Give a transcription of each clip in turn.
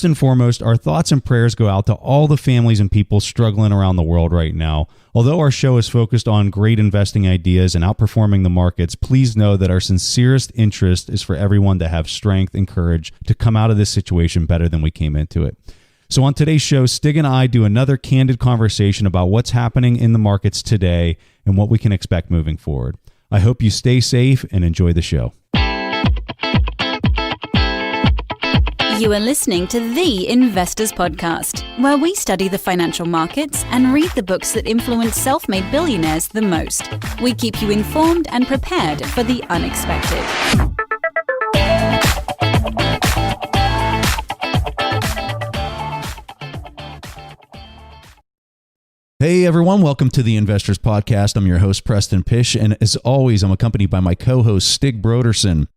First and foremost, our thoughts and prayers go out to all the families and people struggling around the world right now. Although our show is focused on great investing ideas and outperforming the markets, please know that our sincerest interest is for everyone to have strength and courage to come out of this situation better than we came into it. So on today's show, Stig and I do another candid conversation about what's happening in the markets today and what we can expect moving forward. I hope you stay safe and enjoy the show. You are listening to The Investors Podcast, where we study the financial markets and read the books that influence self-made billionaires the most. We keep you informed and prepared for the unexpected. Hey everyone, welcome to The Investors Podcast. I'm your host, Preston Pysh, and as always, I'm accompanied by my co-host, Stig Brodersen.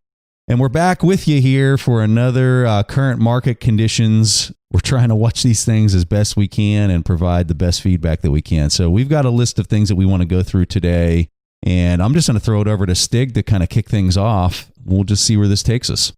And we're back with you here for another current market conditions. We're trying to watch these things as best we can and provide the best feedback that we can. So we've got a list of things that we want to go through today. And I'm just going to throw it over to Stig to kind of kick things off. We'll just see where this takes us.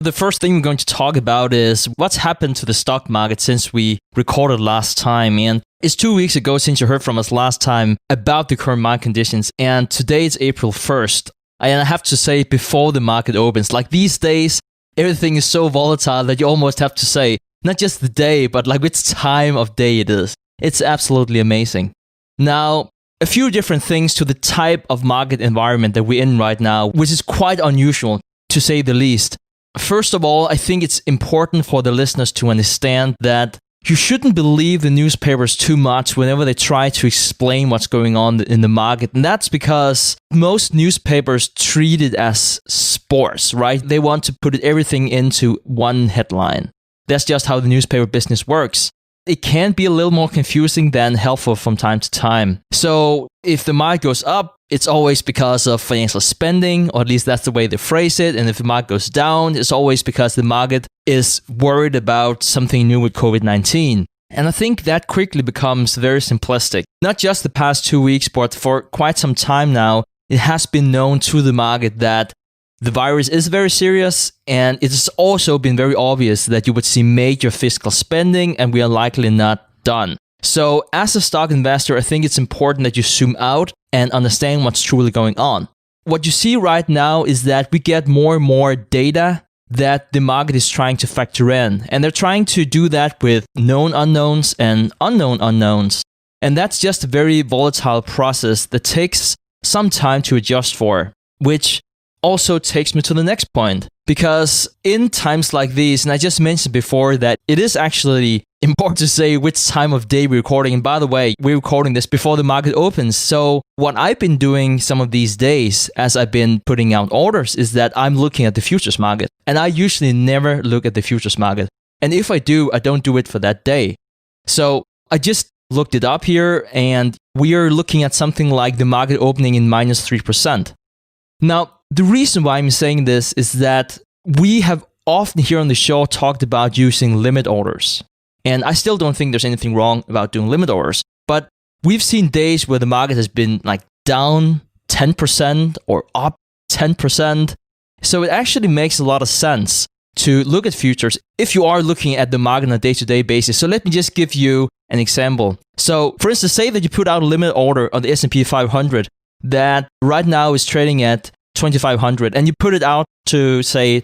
The first thing we're going to talk about is what's happened to the stock market since we recorded last time. And it's 2 weeks ago since you heard from us last time about the current market conditions. And today it's April 1st. And I have to say, before the market opens, like these days, everything is so volatile that you almost have to say, not just the day, but like which time of day it is. It's absolutely amazing. Now, a few different things to the type of market environment that we're in right now, which is quite unusual, to say the least. First of all, I think it's important for the listeners to understand that you shouldn't believe the newspapers too much whenever they try to explain what's going on in the market. And that's because most newspapers treat it as sports, right? They want to put everything into one headline. That's just how the newspaper business works. It can be a little more confusing than helpful from time to time. So if the market goes up, it's always because of financial spending, or at least that's the way they phrase it. And if the market goes down, it's always because the market is worried about something new with COVID-19. And I think that quickly becomes very simplistic. Not just the past 2 weeks, but for quite some time now, it has been known to the market that the virus is very serious, and it has also been very obvious that you would see major fiscal spending, and we are likely not done. So as a stock investor, I think it's important that you zoom out and understand what's truly going on. What you see right now is that we get more and more data that the market is trying to factor in. And they're trying to do that with known unknowns and unknown unknowns. And that's just a very volatile process that takes some time to adjust for, which also takes me to the next point. Because in times like these, and I just mentioned before that it is actually important to say which time of day we're recording. And by the way, we're recording this before the market opens. So what I've been doing some of these days as I've been putting out orders is that I'm looking at the futures market. And I usually never look at the futures market. And if I do, I don't do it for that day. So I just looked it up here, and we are looking at something like the market opening in minus 3%. Now, the reason why I'm saying this is that we have often here on the show talked about using limit orders. And I still don't think there's anything wrong about doing limit orders. But we've seen days where the market has been like down 10% or up 10%. So it actually makes a lot of sense to look at futures if you are looking at the market on a day-to-day basis. So let me just give you an example. So for instance, say that you put out a limit order on the S&P 500 that right now is trading at 2,500, and you put it out to say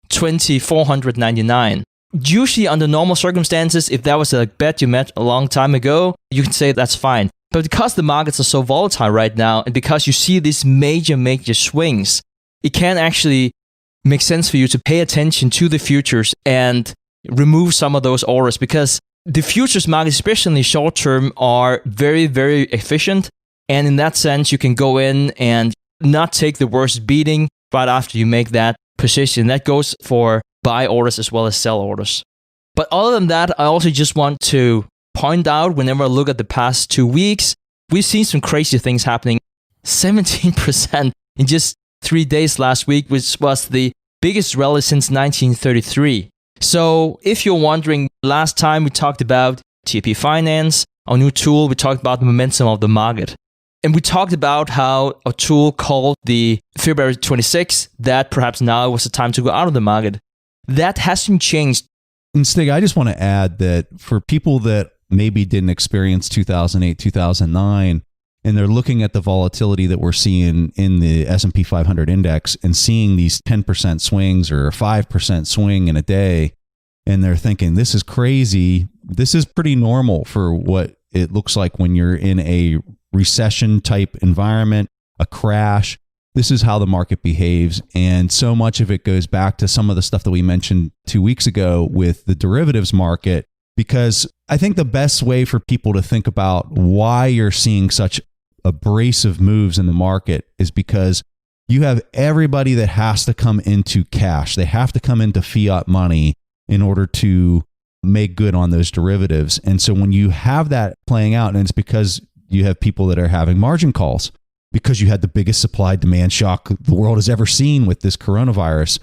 2,499. Usually under normal circumstances, if that was a bet you met a long time ago, you can say that's fine. But because the markets are so volatile right now, and because you see these major swings, it can actually make sense for you to pay attention to the futures and remove some of those orders, because the futures market, especially short term, are very, very efficient. And in that sense, you can go in and not take the worst beating right after you make that position. That goes for buy orders as well as sell orders. But other than that, I also just want to point out, whenever I look at the past 2 weeks, we've seen some crazy things happening. 17% in just 3 days last week, which was the biggest rally since 1933. So if you're wondering, last time we talked about TP Finance, our new tool, we talked about the momentum of the market. And we talked about how a tool called the February 26th, that perhaps now was the time to go out of the market. That hasn't changed And Stig, I just want to add that for people that maybe didn't experience 2008, 2009, and they're looking at the volatility that we're seeing in the S&P 500 index and seeing these 10% swings or a 5% swing in a day, and they're thinking, this is crazy. This is pretty normal for what it looks like when you're in a recession type environment, a crash. This is how the market behaves. And so much of it goes back to some of the stuff that we mentioned 2 weeks ago with the derivatives market, because I think the best way for people to think about why you're seeing such abrasive moves in the market is because you have everybody that has to come into cash. They have to come into fiat money in order to make good on those derivatives. And so when you have that playing out, and it's because you have people that are having margin calls because you had the biggest supply demand shock the world has ever seen with this coronavirus.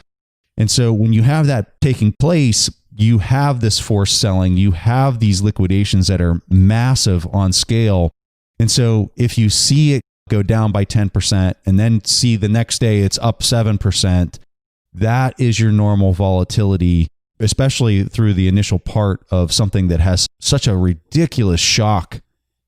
And so when you have that taking place, you have this forced selling, you have these liquidations that are massive on scale. And so if you see it go down by 10% and then see the next day it's up 7%, that is your normal volatility, especially through the initial part of something that has such a ridiculous shock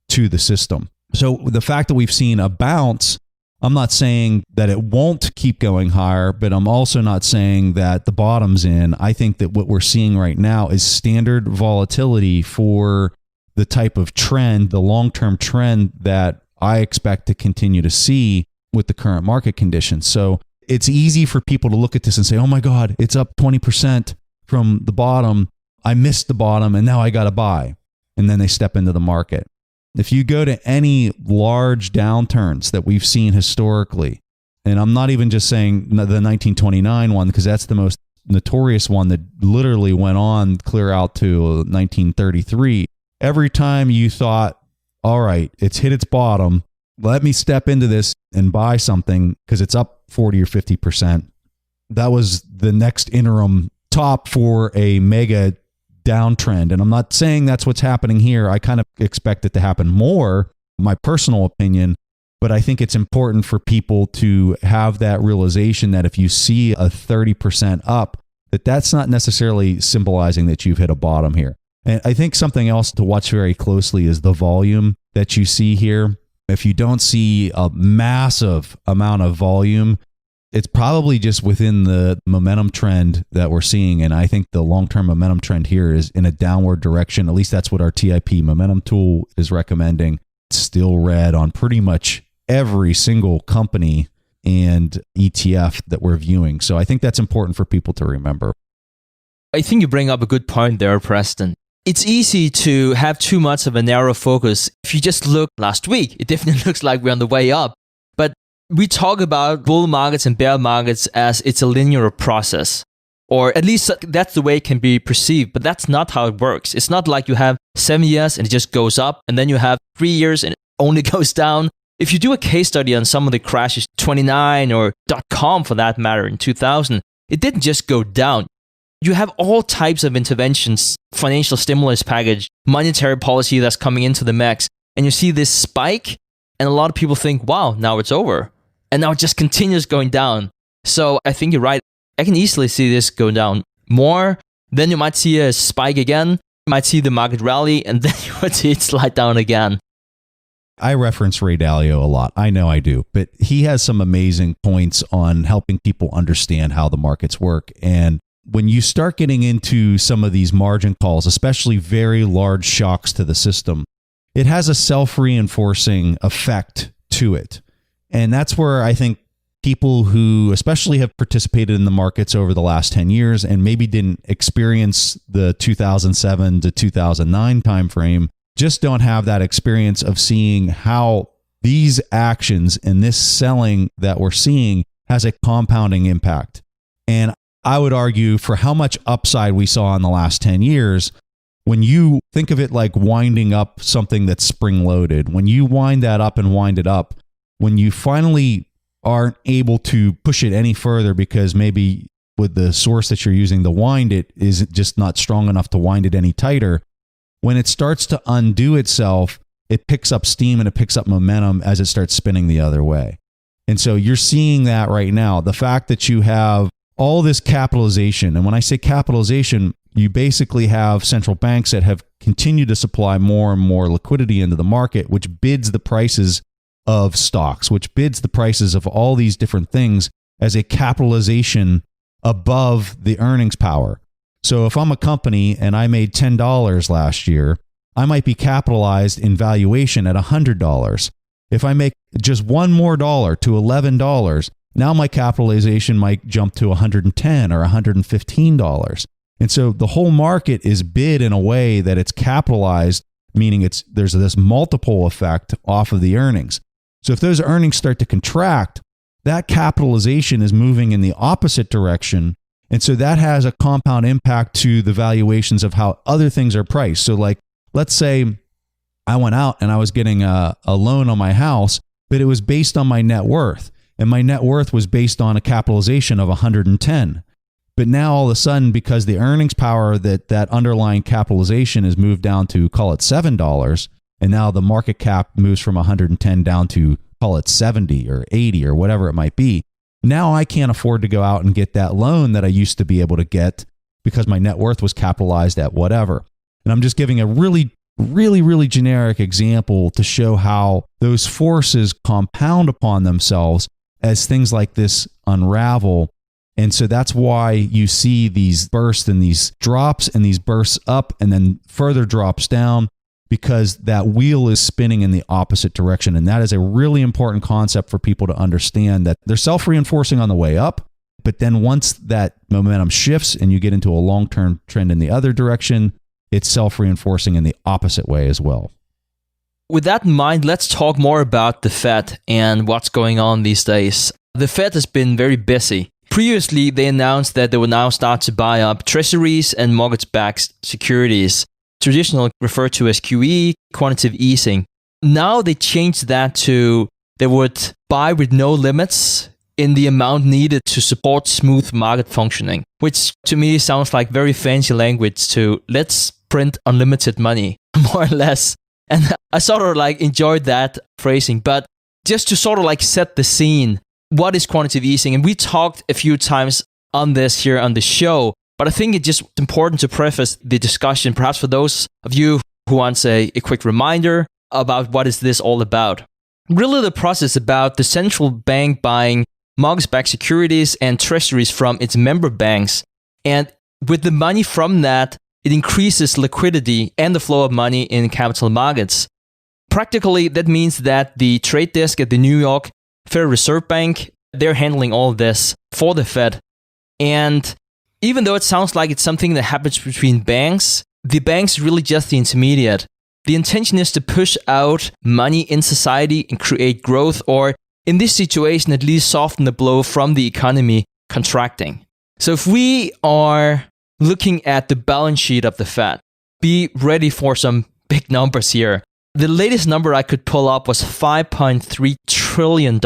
to the system. So the fact that we've seen a bounce, I'm not saying that it won't keep going higher, but I'm also not saying that the bottom's in. I think that what we're seeing right now is standard volatility for the type of trend, the long-term trend that I expect to continue to see with the current market conditions. So it's easy for people to look at this and say, oh my God, it's up 20% from the bottom. I missed the bottom and now I got to buy. And then they step into the market. If you go to any large downturns that we've seen historically, and I'm not even just saying the 1929 one, because that's the most notorious one that literally went on clear out to 1933. Every time you thought, all right, it's hit its bottom, let me step into this and buy something because it's up 40 or 50%. That was the next interim top for a mega downtrend. And I'm not saying that's what's happening here. I kind of expect it to happen more, my personal opinion, but I think it's important for people to have that realization that if you see a 30% up, that's not necessarily symbolizing that you've hit a bottom here. And I think something else to watch very closely is the volume that you see here. If you don't see a massive amount of volume, it's probably just within the momentum trend that we're seeing. And I think the long-term momentum trend here is in a downward direction. At least that's what our TIP momentum tool is recommending. It's still red on pretty much every single company and ETF that we're viewing. So I think that's important for people to remember. I think you bring up a good point there, Preston. It's easy to have too much of a narrow focus. If you just look last week, it definitely looks like we're on the way up. But we talk about bull markets and bear markets as it's a linear process, or at least that's the way it can be perceived, but that's not how it works. It's not like you have 7 years and it just goes up, and then you have 3 years and it only goes down. If you do a case study on some of the crashes, 29 or .com for that matter in 2000, it didn't just go down. You have all types of interventions, financial stimulus package, monetary policy that's coming into the mix, and you see this spike, and a lot of people think, wow, now it's over. And now it just continues going down. So I think you're right. I can easily see this go down more. Then you might see a spike again. You might see the market rally, and then you would see it slide down again. I reference Ray Dalio a lot. I know I do. But he has some amazing points on helping people understand how the markets work. And when you start getting into some of these margin calls, especially very large shocks to the system, it has a self-reinforcing effect to it. And that's where I think people who especially have participated in the markets over the last 10 years and maybe didn't experience the 2007 to 2009 timeframe just don't have that experience of seeing how these actions and this selling that we're seeing has a compounding impact. And I would argue for how much upside we saw in the last 10 years, when you think of it like winding up something that's spring-loaded, when you wind that up and wind it up, when you finally aren't able to push it any further because maybe with the source that you're using to wind it is just not strong enough to wind it any tighter, when it starts to undo itself, it picks up steam and it picks up momentum as it starts spinning the other way. And so you're seeing that right now. The fact that you have all this capitalization, and when I say capitalization, you basically have central banks that have continued to supply more and more liquidity into the market, which bids the prices of stocks, which bids the prices of all these different things as a capitalization above the earnings power. So if I'm a company and I made $10 last year, I might be capitalized in valuation at $100. If I make just one more dollar to $11, now my capitalization might jump to $110 or $115. And so the whole market is bid in a way that it's capitalized, meaning there's this multiple effect off of the earnings. So if those earnings start to contract, that capitalization is moving in the opposite direction. And so that has a compound impact to the valuations of how other things are priced. So like, let's say I went out and I was getting a loan on my house, but it was based on my net worth. And my net worth was based on a capitalization of 110. But now all of a sudden, because the earnings power that underlying capitalization is moved down to, call it $7, and now the market cap moves from 110 down to, call it 70 or 80 or whatever it might be. Now I can't afford to go out and get that loan that I used to be able to get because my net worth was capitalized at whatever. And I'm just giving a really generic example to show how those forces compound upon themselves as things like this unravel. And so that's why you see these bursts and these drops and these bursts up and then further drops down, because that wheel is spinning in the opposite direction. And that is a really important concept for people to understand, that they're self-reinforcing on the way up. But then once that momentum shifts and you get into a long-term trend in the other direction, it's self-reinforcing in the opposite way as well. With that in mind, let's talk more about the Fed and what's going on these days. The Fed has been very busy. Previously, they announced that they would now start to buy up treasuries and mortgage-backed securities, traditionally referred to as QE, quantitative easing. Now they changed that to they would buy with no limits in the amount needed to support smooth market functioning, which to me sounds like very fancy language to let's print unlimited money, more or less. And I sort of like enjoyed that phrasing. But just to sort of like set the scene, what is quantitative easing? And we talked a few times on this here on the show, but I think it's just important to preface the discussion, perhaps for those of you who want a quick reminder about what is this all about. Really the process about the central bank buying mortgage-backed securities and treasuries from its member banks. And with the money from that, it increases liquidity and the flow of money in capital markets. Practically, that means that the trade desk at the New York Federal Reserve Bank, they're handling all of this for the Fed. And even though it sounds like it's something that happens between banks, the bank's really just the intermediate. The intention is to push out money in society and create growth, or in this situation, at least soften the blow from the economy contracting. So if we are looking at the balance sheet of the Fed, be ready for some big numbers here. The latest number I could pull up was $5.3 trillion,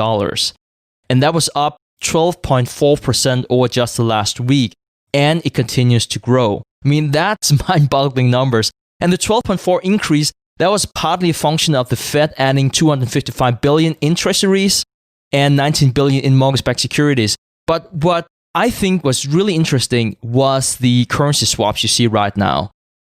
and that was up 12.4% over just the last week, and it continues to grow. I mean, that's mind-boggling numbers. And the 12.4 increase, that was partly a function of the Fed adding $255 billion in treasuries and $19 billion in mortgage-backed securities. But what I think was really interesting was the currency swaps you see right now.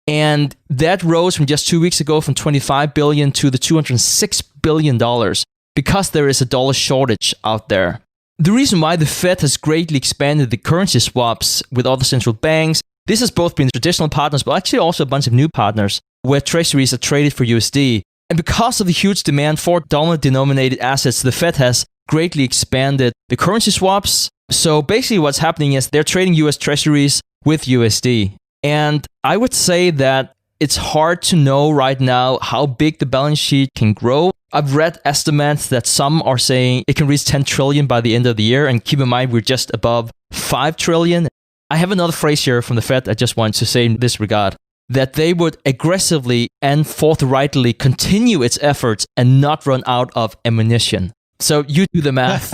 And that rose from just 2 weeks ago from $25 billion to the $206 billion because there is a dollar shortage out there. The reason why the Fed has greatly expanded the currency swaps with other central banks, this has both been traditional partners, but actually also a bunch of new partners where treasuries are traded for USD. And because of the huge demand for dollar-denominated assets, the Fed has greatly expanded the currency swaps. So basically what's happening is they're trading US treasuries with USD. And I would say that it's hard to know right now how big the balance sheet can grow. I've read estimates that some are saying it can reach 10 trillion by the end of the year. And keep in mind, we're just above 5 trillion. I have another phrase here from the Fed I just want to say in this regard, that they would aggressively and forthrightly continue its efforts and not run out of ammunition. So you do the math.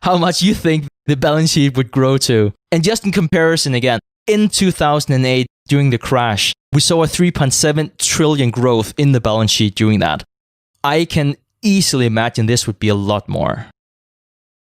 How much you think the balance sheet would grow to. And just in comparison again, in 2008, during the crash, we saw a 3.7 trillion growth in the balance sheet during that. I can easily imagine this would be a lot more.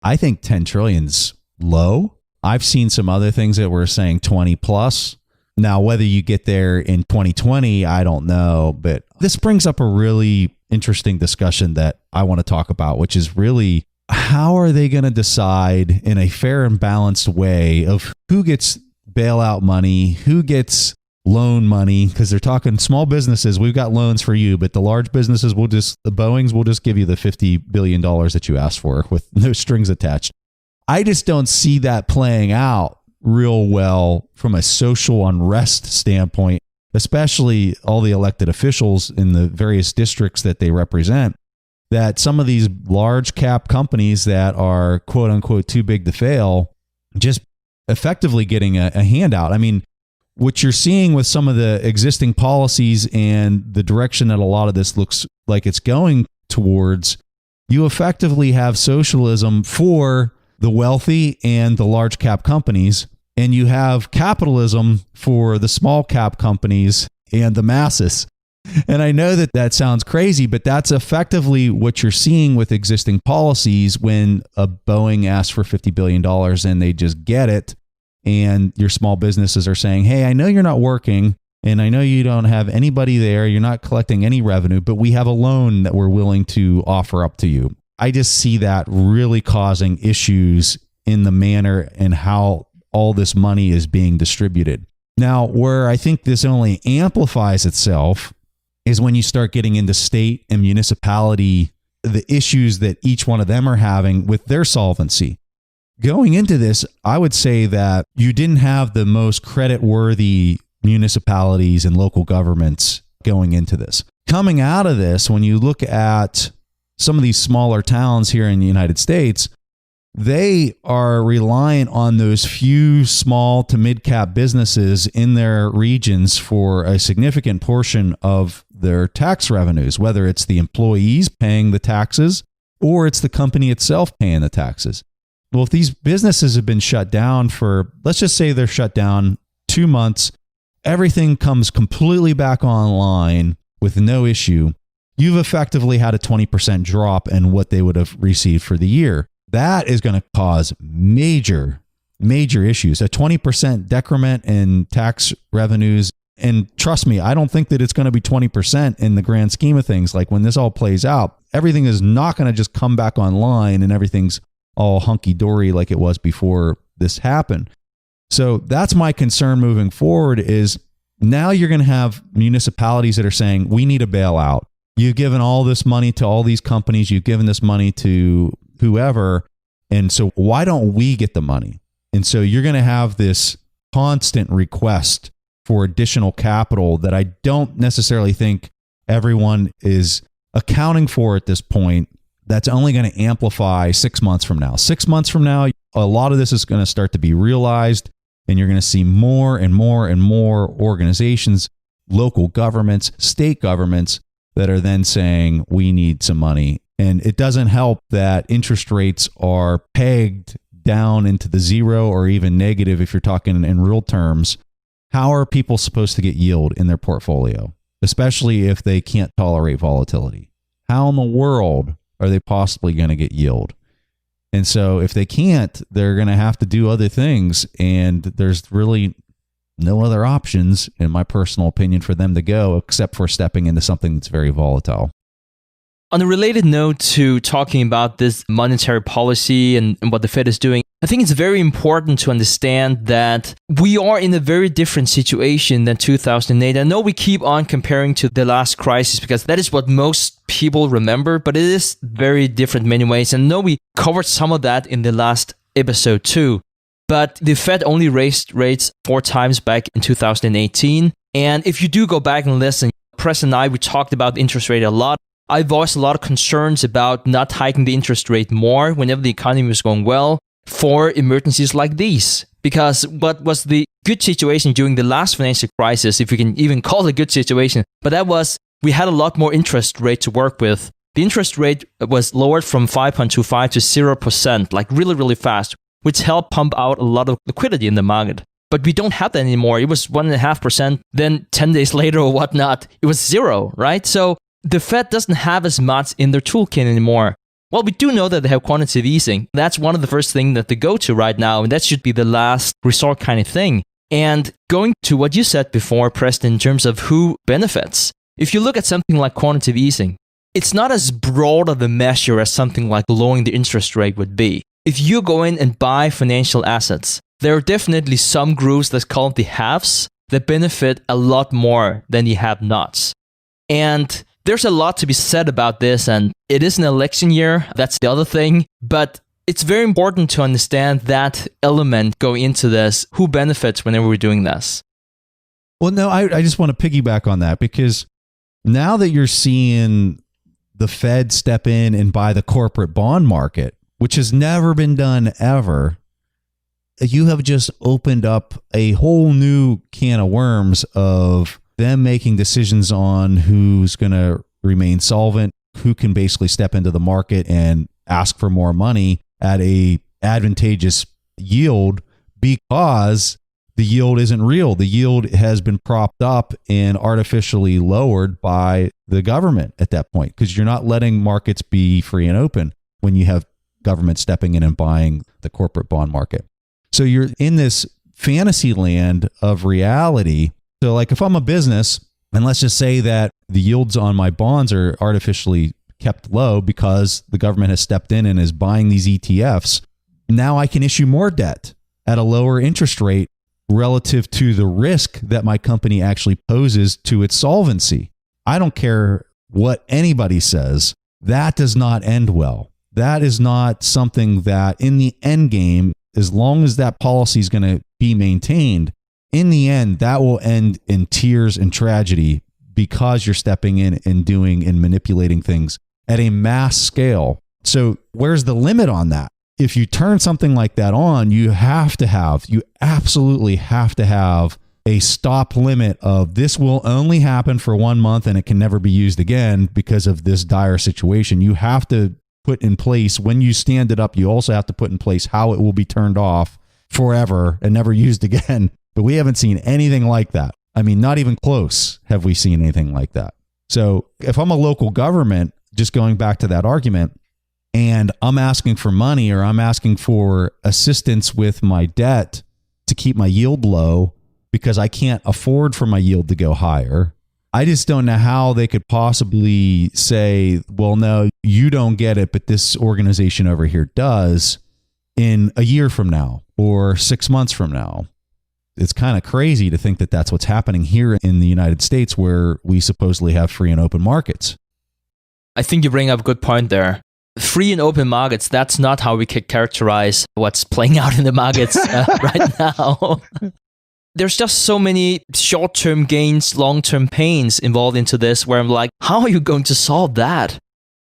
I think 10 trillion's low. I've seen some other things that were saying 20 plus. Now, whether you get there in 2020, I don't know. But this brings up a really interesting discussion that I want to talk about, which is really how are they going to decide in a fair and balanced way of who gets bailout money, who gets loan money, because they're talking small businesses. We've got loans for you, but the large businesses the Boeings will just give you the $50 billion that you asked for with no strings attached. I just don't see that playing out real well from a social unrest standpoint, especially all the elected officials in the various districts that they represent, that some of these large cap companies that are quote unquote too big to fail, just effectively getting a handout. I mean, what you're seeing with some of the existing policies and the direction that a lot of this looks like it's going towards, you effectively have socialism for the wealthy and the large cap companies, and you have capitalism for the small cap companies and the masses. And I know that that sounds crazy, but that's effectively what you're seeing with existing policies when a Boeing asks for $50 billion and they just get it. And your small businesses are saying, hey, I know you're not working and I know you don't have anybody there. You're not collecting any revenue, but we have a loan that we're willing to offer up to you. I just see that really causing issues in the manner and how all this money is being distributed. Now, where I think this only amplifies itself is when you start getting into state and municipality, the issues that each one of them are having with their solvency. Going into this, I would say that you didn't have the most credit-worthy municipalities and local governments going into this. Coming out of this, when you look at some of these smaller towns here in the United States, they are reliant on those few small to mid-cap businesses in their regions for a significant portion of their tax revenues, whether it's the employees paying the taxes or it's the company itself paying the taxes. Well, if these businesses have been shut down for, let's just say they're shut down 2 months, everything comes completely back online with no issue, you've effectively had a 20% drop in what they would have received for the year. That is going to cause major issues. A 20% decrement in tax revenues. And trust me, I don't think that it's going to be 20% in the grand scheme of things. Like when this all plays out, everything is not going to just come back online and everything's all hunky-dory like it was before this happened. So that's my concern moving forward is now you're going to have municipalities that are saying, we need a bailout. You've given all this money to all these companies. You've given this money to whoever. And so why don't we get the money? And so you're going to have this constant request for additional capital that I don't necessarily think everyone is accounting for at this point. That's only going to amplify 6 months from now. 6 months from now, a lot of this is going to start to be realized, and you're going to see more and more and more organizations, local governments, state governments that are then saying, we need some money. And it doesn't help that interest rates are pegged down into the zero or even negative if you're talking in real terms. How are people supposed to get yield in their portfolio, especially if they can't tolerate volatility? How in the world are they possibly going to get yield? And so if they can't, they're going to have to do other things. And there's really no other options, in my personal opinion, for them to go except for stepping into something that's very volatile. On a related note to talking about this monetary policy and what the Fed is doing, I think it's very important to understand that we are in a very different situation than 2008. I know we keep on comparing to the last crisis because that is what most people remember, but it is very different in many ways. And I know we covered some of that in the last episode too. But the Fed only raised rates 4 times back in 2018. And if you do go back and listen, Preston and I, we talked about the interest rate a lot. I voiced a lot of concerns about not hiking the interest rate more whenever the economy was going well for emergencies like these. Because what was the good situation during the last financial crisis, if you can even call it a good situation, but that was we had a lot more interest rate to work with. The interest rate was lowered from 5.25 to 0%, like really, really fast, which helped pump out a lot of liquidity in the market. But we don't have that anymore. It was 1.5%. Then 10 days later or whatnot, it was 0, right? So the Fed doesn't have as much in their toolkit anymore. Well, we do know that they have quantitative easing. That's one of the first things that they go to right now, and that should be the last resort kind of thing. And going to what you said before, Preston, in terms of who benefits, if you look at something like quantitative easing, it's not as broad of a measure as something like lowering the interest rate would be. If you go in and buy financial assets, there are definitely some groups that's called the haves that benefit a lot more than the have-nots. And there's a lot to be said about this, and it is an election year, that's the other thing, but it's very important to understand that element going into this, who benefits whenever we're doing this. Well, no, I just want to piggyback on that, because now that you're seeing the Fed step in and buy the corporate bond market, which has never been done ever, you have just opened up a whole new can of worms of them making decisions on who's going to remain solvent, who can basically step into the market and ask for more money at a advantageous yield, because the yield isn't real. The yield has been propped up and artificially lowered by the government at that point, because you're not letting markets be free and open when you have government stepping in and buying the corporate bond market. So you're in this fantasy land of reality. So like if I'm a business, and let's just say that the yields on my bonds are artificially kept low because the government has stepped in and is buying these ETFs, now I can issue more debt at a lower interest rate relative to the risk that my company actually poses to its solvency. I don't care what anybody says. That does not end well. That is not something that in the end game, as long as that policy is going to be maintained, in the end, that will end in tears and tragedy, because you're stepping in and doing and manipulating things at a mass scale. So where's the limit on that? If you turn something like that on, you absolutely have to have a stop limit of this will only happen for 1 month and it can never be used again because of this dire situation. You have to put in place, when you stand it up, you also have to put in place how it will be turned off forever and never used again. But we haven't seen anything like that. I mean, not even close have we seen anything like that. So if I'm a local government, just going back to that argument, and I'm asking for money or I'm asking for assistance with my debt to keep my yield low because I can't afford for my yield to go higher, I just don't know how they could possibly say, well, no, you don't get it, but this organization over here does in a year from now or 6 months from now. It's kind of crazy to think that that's what's happening here in the United States, where we supposedly have free and open markets. I think you bring up a good point there. Free and open markets, that's not how we could characterize what's playing out in the markets right now. There's just so many short-term gains, long-term pains involved into this, where I'm like, how are you going to solve that?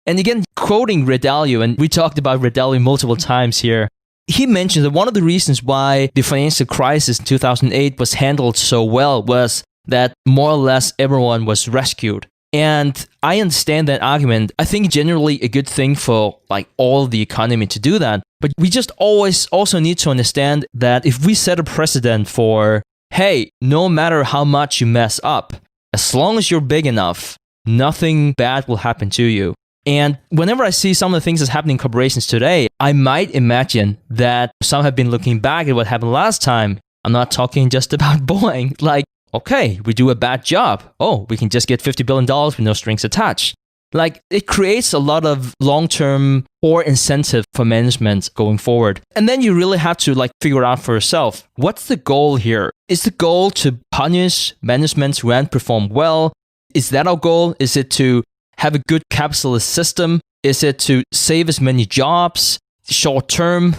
And again, quoting Ray Dalio, and we talked about Ray Dalio multiple times here, he mentioned that one of the reasons why the financial crisis in 2008 was handled so well was that more or less everyone was rescued. And I understand that argument. I think generally a good thing for like all the economy to do that. But we just always also need to understand that if we set a precedent for, hey, no matter how much you mess up, as long as you're big enough, nothing bad will happen to you. And whenever I see some of the things that's happening in corporations today, I might imagine that some have been looking back at what happened last time. I'm not talking just about Boeing. Like, okay, we do a bad job. Oh, we can just get $50 billion with no strings attached. Like, it creates a lot of long-term or incentive for management going forward. And then you really have to like figure out for yourself, what's the goal here? Is the goal to punish management who haven't performed well? Is that our goal? Is it to have a good capitalist system? Is it to save as many jobs short term?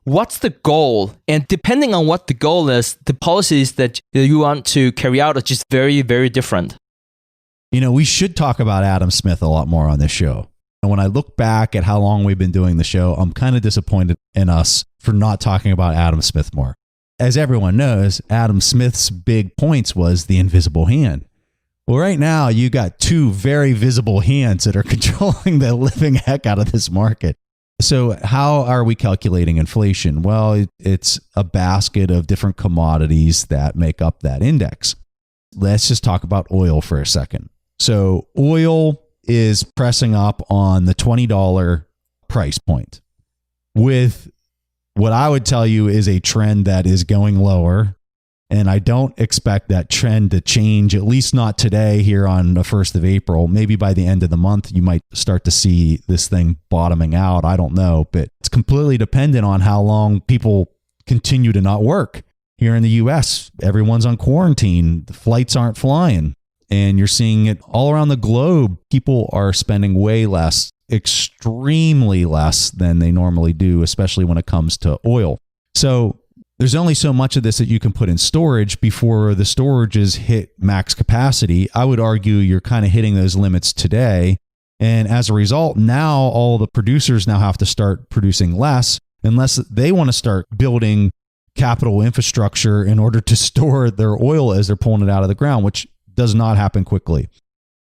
What's the goal? And depending on what the goal is, the policies that you want to carry out are just very, very different. You know, we should talk about Adam Smith a lot more on this show. And when I look back at how long we've been doing the show, I'm kind of disappointed in us for not talking about Adam Smith more. As everyone knows, Adam Smith's big points was the invisible hand. Well, right now, you got two very visible hands that are controlling the living heck out of this market. So how are we calculating inflation? Well, it's a basket of different commodities that make up that index. Let's just talk about oil for a second. So oil is pressing up on the $20 price point with what I would tell you is a trend that is going lower. And I don't expect that trend to change, at least not today here on the 1st of April. Maybe by the end of the month, you might start to see this thing bottoming out. I don't know, but it's completely dependent on how long people continue to not work. Here in the US, everyone's on quarantine. The flights aren't flying. And you're seeing it all around the globe. People are spending way less, extremely less than they normally do, especially when it comes to oil. So there's only so much of this that you can put in storage before the storages hit max capacity. I would argue you're kind of hitting those limits today. And as a result, now all the producers now have to start producing less unless they want to start building capital infrastructure in order to store their oil as they're pulling it out of the ground, which does not happen quickly.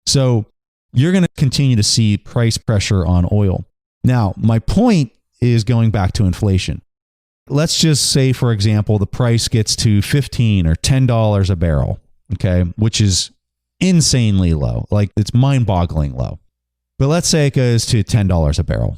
So you're going to continue to see price pressure on oil. Now, my point is going back to inflation. Let's just say, for example, the price gets to $15 or $10 a barrel, okay, which is insanely low. Like, it's mind-boggling low. But let's say it goes to $10 a barrel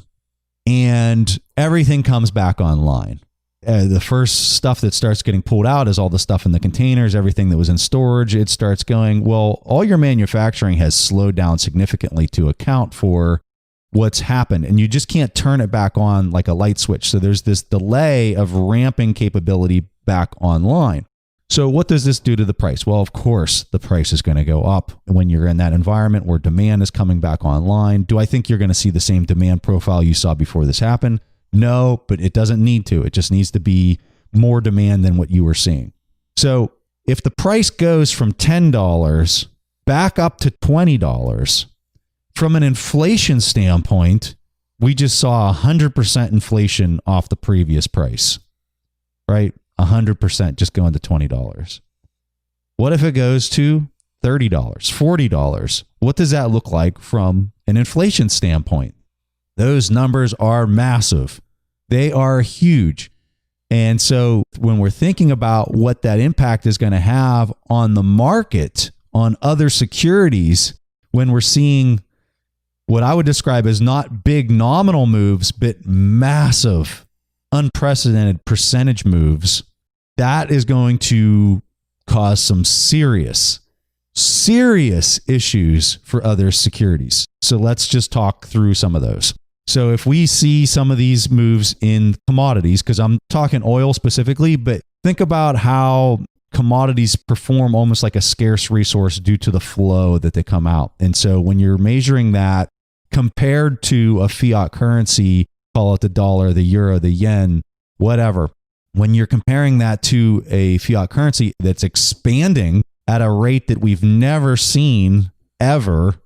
and everything comes back online. The first stuff that starts getting pulled out is all the stuff in the containers, everything that was in storage. It starts going, well, all your manufacturing has slowed down significantly to account for what's happened. And you just can't turn it back on like a light switch. So there's this delay of ramping capability back online. So what does this do to the price? Well, of course, the price is going to go up when you're in that environment where demand is coming back online. Do I think you're going to see the same demand profile you saw before this happened? No, but it doesn't need to. It just needs to be more demand than what you were seeing. So if the price goes from $10 back up to $20, from an inflation standpoint, we just saw 100% inflation off the previous price, right? 100% just going to $20. What if it goes to $30, $40? What does that look like from an inflation standpoint? Those numbers are massive. They are huge. And so when we're thinking about what that impact is going to have on the market, on other securities, when we're seeing what I would describe as not big nominal moves, but massive, unprecedented percentage moves, that is going to cause some serious issues for other securities. So let's just talk through some of those. So if we see some of these moves in commodities, because I'm talking oil specifically, but think about how commodities perform almost like a scarce resource due to the flow that they come out. And so when you're measuring that compared to a fiat currency, call it the dollar, the euro, the yen, whatever, when you're comparing that to a fiat currency that's expanding at a rate that we've never seen ever,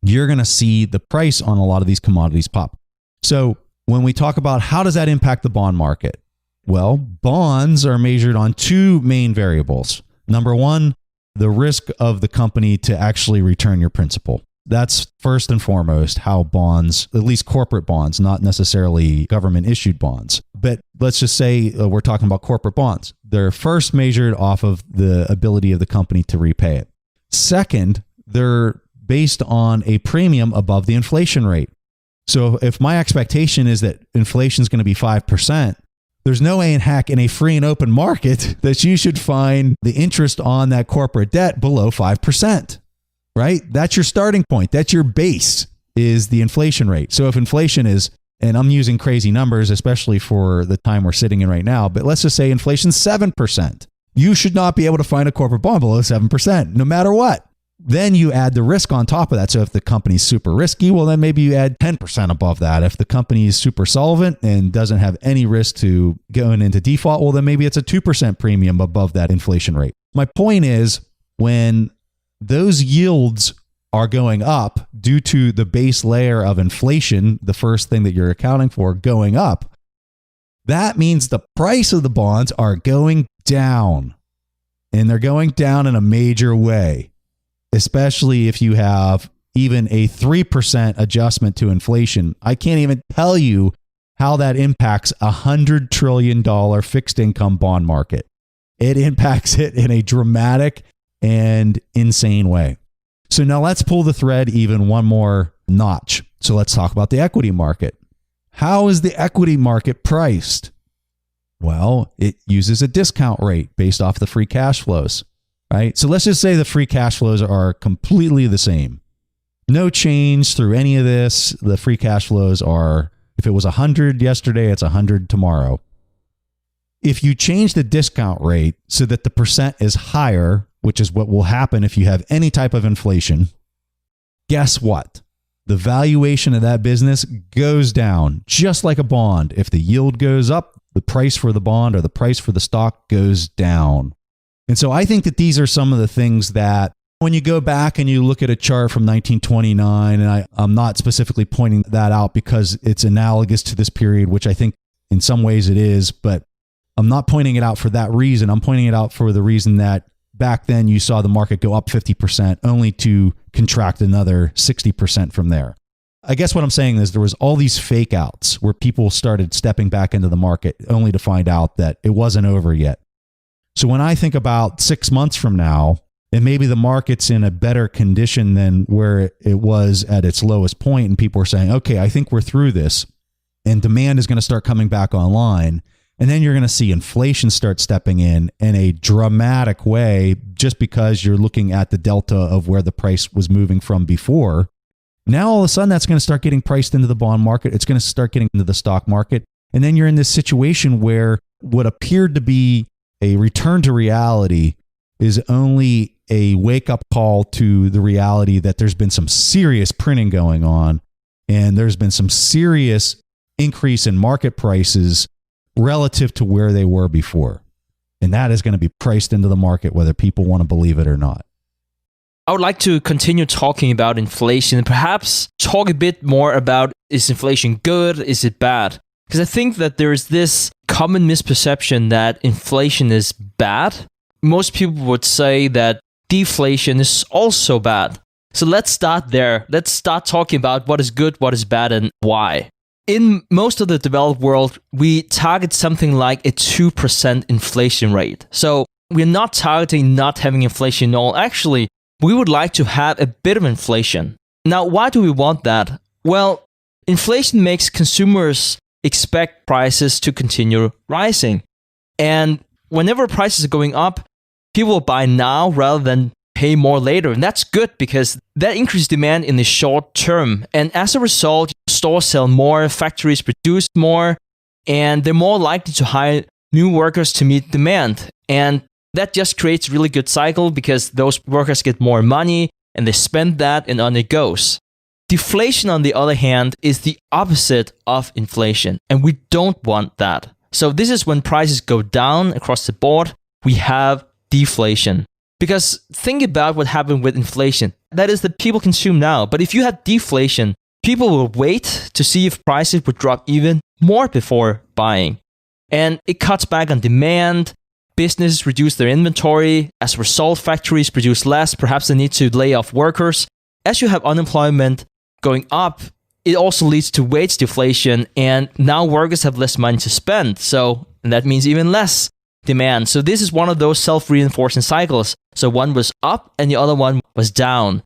you're going to see the price on a lot of these commodities pop. So when we talk about how does that impact the bond market? Well, bonds are measured on two main variables. Number one, the risk of the company to actually return your principal. That's first and foremost how bonds, at least corporate bonds, not necessarily government issued bonds. But let's just say we're talking about corporate bonds. They're first measured off of the ability of the company to repay it. Second, they're based on a premium above the inflation rate. So if my expectation is that inflation is going to be 5%, there's no way in heck in a free and open market that you should find the interest on that corporate debt below 5, right? That's your starting point. That's your base, is the inflation rate. So if inflation is, and I'm using crazy numbers, especially for the time we're sitting in right now, but let's just say inflation's 7%. You should not be able to find a corporate bond below 7%, no matter what. Then you add the risk on top of that. So if the company's super risky, well, then maybe you add 10% above that. If the company is super solvent and doesn't have any risk to going into default, well, then maybe it's a 2% premium above that inflation rate. My point is, when those yields are going up due to the base layer of inflation, the first thing that you're accounting for going up, that means the price of the bonds are going down. And they're going down in a major way, especially if you have even a 3% adjustment to inflation. I can't even tell you how that impacts a $100 trillion fixed income bond market. It impacts it in a dramatic and insane way. So now let's pull the thread even one more notch. So let's talk about the equity market. How is the equity market priced? Well, it uses a discount rate based off the free cash flows, right? So let's just say the free cash flows are completely the same. No change through any of this. The free cash flows are, if it was 100 yesterday, it's 100 tomorrow. If you change the discount rate so that the percent is higher, which is what will happen if you have any type of inflation, guess what? The valuation of that business goes down, just like a bond. If the yield goes up, the price for the bond or the price for the stock goes down. And so I think that these are some of the things that when you go back and you look at a chart from 1929, and I'm not specifically pointing that out because it's analogous to this period, which I think in some ways it is, but I'm not pointing it out for that reason. I'm pointing it out for the reason that back then you saw the market go up 50% only to contract another 60% from there. I guess what I'm saying is there was all these fake outs where people started stepping back into the market only to find out that it wasn't over yet. So when I think about 6 months from now, and maybe the market's in a better condition than where it was at its lowest point, and people are saying, okay, I think we're through this, and demand is going to start coming back online, and then you're going to see inflation start stepping in a dramatic way just because you're looking at the delta of where the price was moving from before. Now, all of a sudden, that's going to start getting priced into the bond market. It's going to start getting into the stock market. And then you're in this situation where what appeared to be a return to reality is only a wake-up call to the reality that there's been some serious printing going on, and there's been some serious increase in market prices relative to where they were before. And that is going to be priced into the market whether people want to believe it or not. I would like to continue talking about inflation and perhaps talk a bit more about, is inflation good? Is it bad? Because I think that there is this common misperception that inflation is bad. Most people would say that deflation is also bad. So let's start there. Let's start talking about what is good, what is bad, and why. In most of the developed world, we target something like a 2% inflation rate. So we're not targeting not having inflation at all. Actually, we would like to have a bit of inflation. Now, why do we want that? Well, inflation makes consumers expect prices to continue rising. And whenever prices are going up, people will buy now rather than pay more later. And that's good because that increases demand in the short term. And as a result, stores sell more, factories produce more, and they're more likely to hire new workers to meet demand. And that just creates a really good cycle because those workers get more money and they spend that and on it goes. Deflation, on the other hand, is the opposite of inflation, and we don't want that. So this is when prices go down across the board, we have deflation. Because think about what happened with inflation. That is that people consume now. But if you had deflation, people will wait to see if prices would drop even more before buying. And it cuts back on demand. Businesses reduce their inventory. As a result, factories produce less. Perhaps they need to lay off workers. As you have unemployment going up, it also leads to wage deflation. And now workers have less money to spend. And that means even less demand. So this is one of those self-reinforcing cycles. So one was up and the other one was down.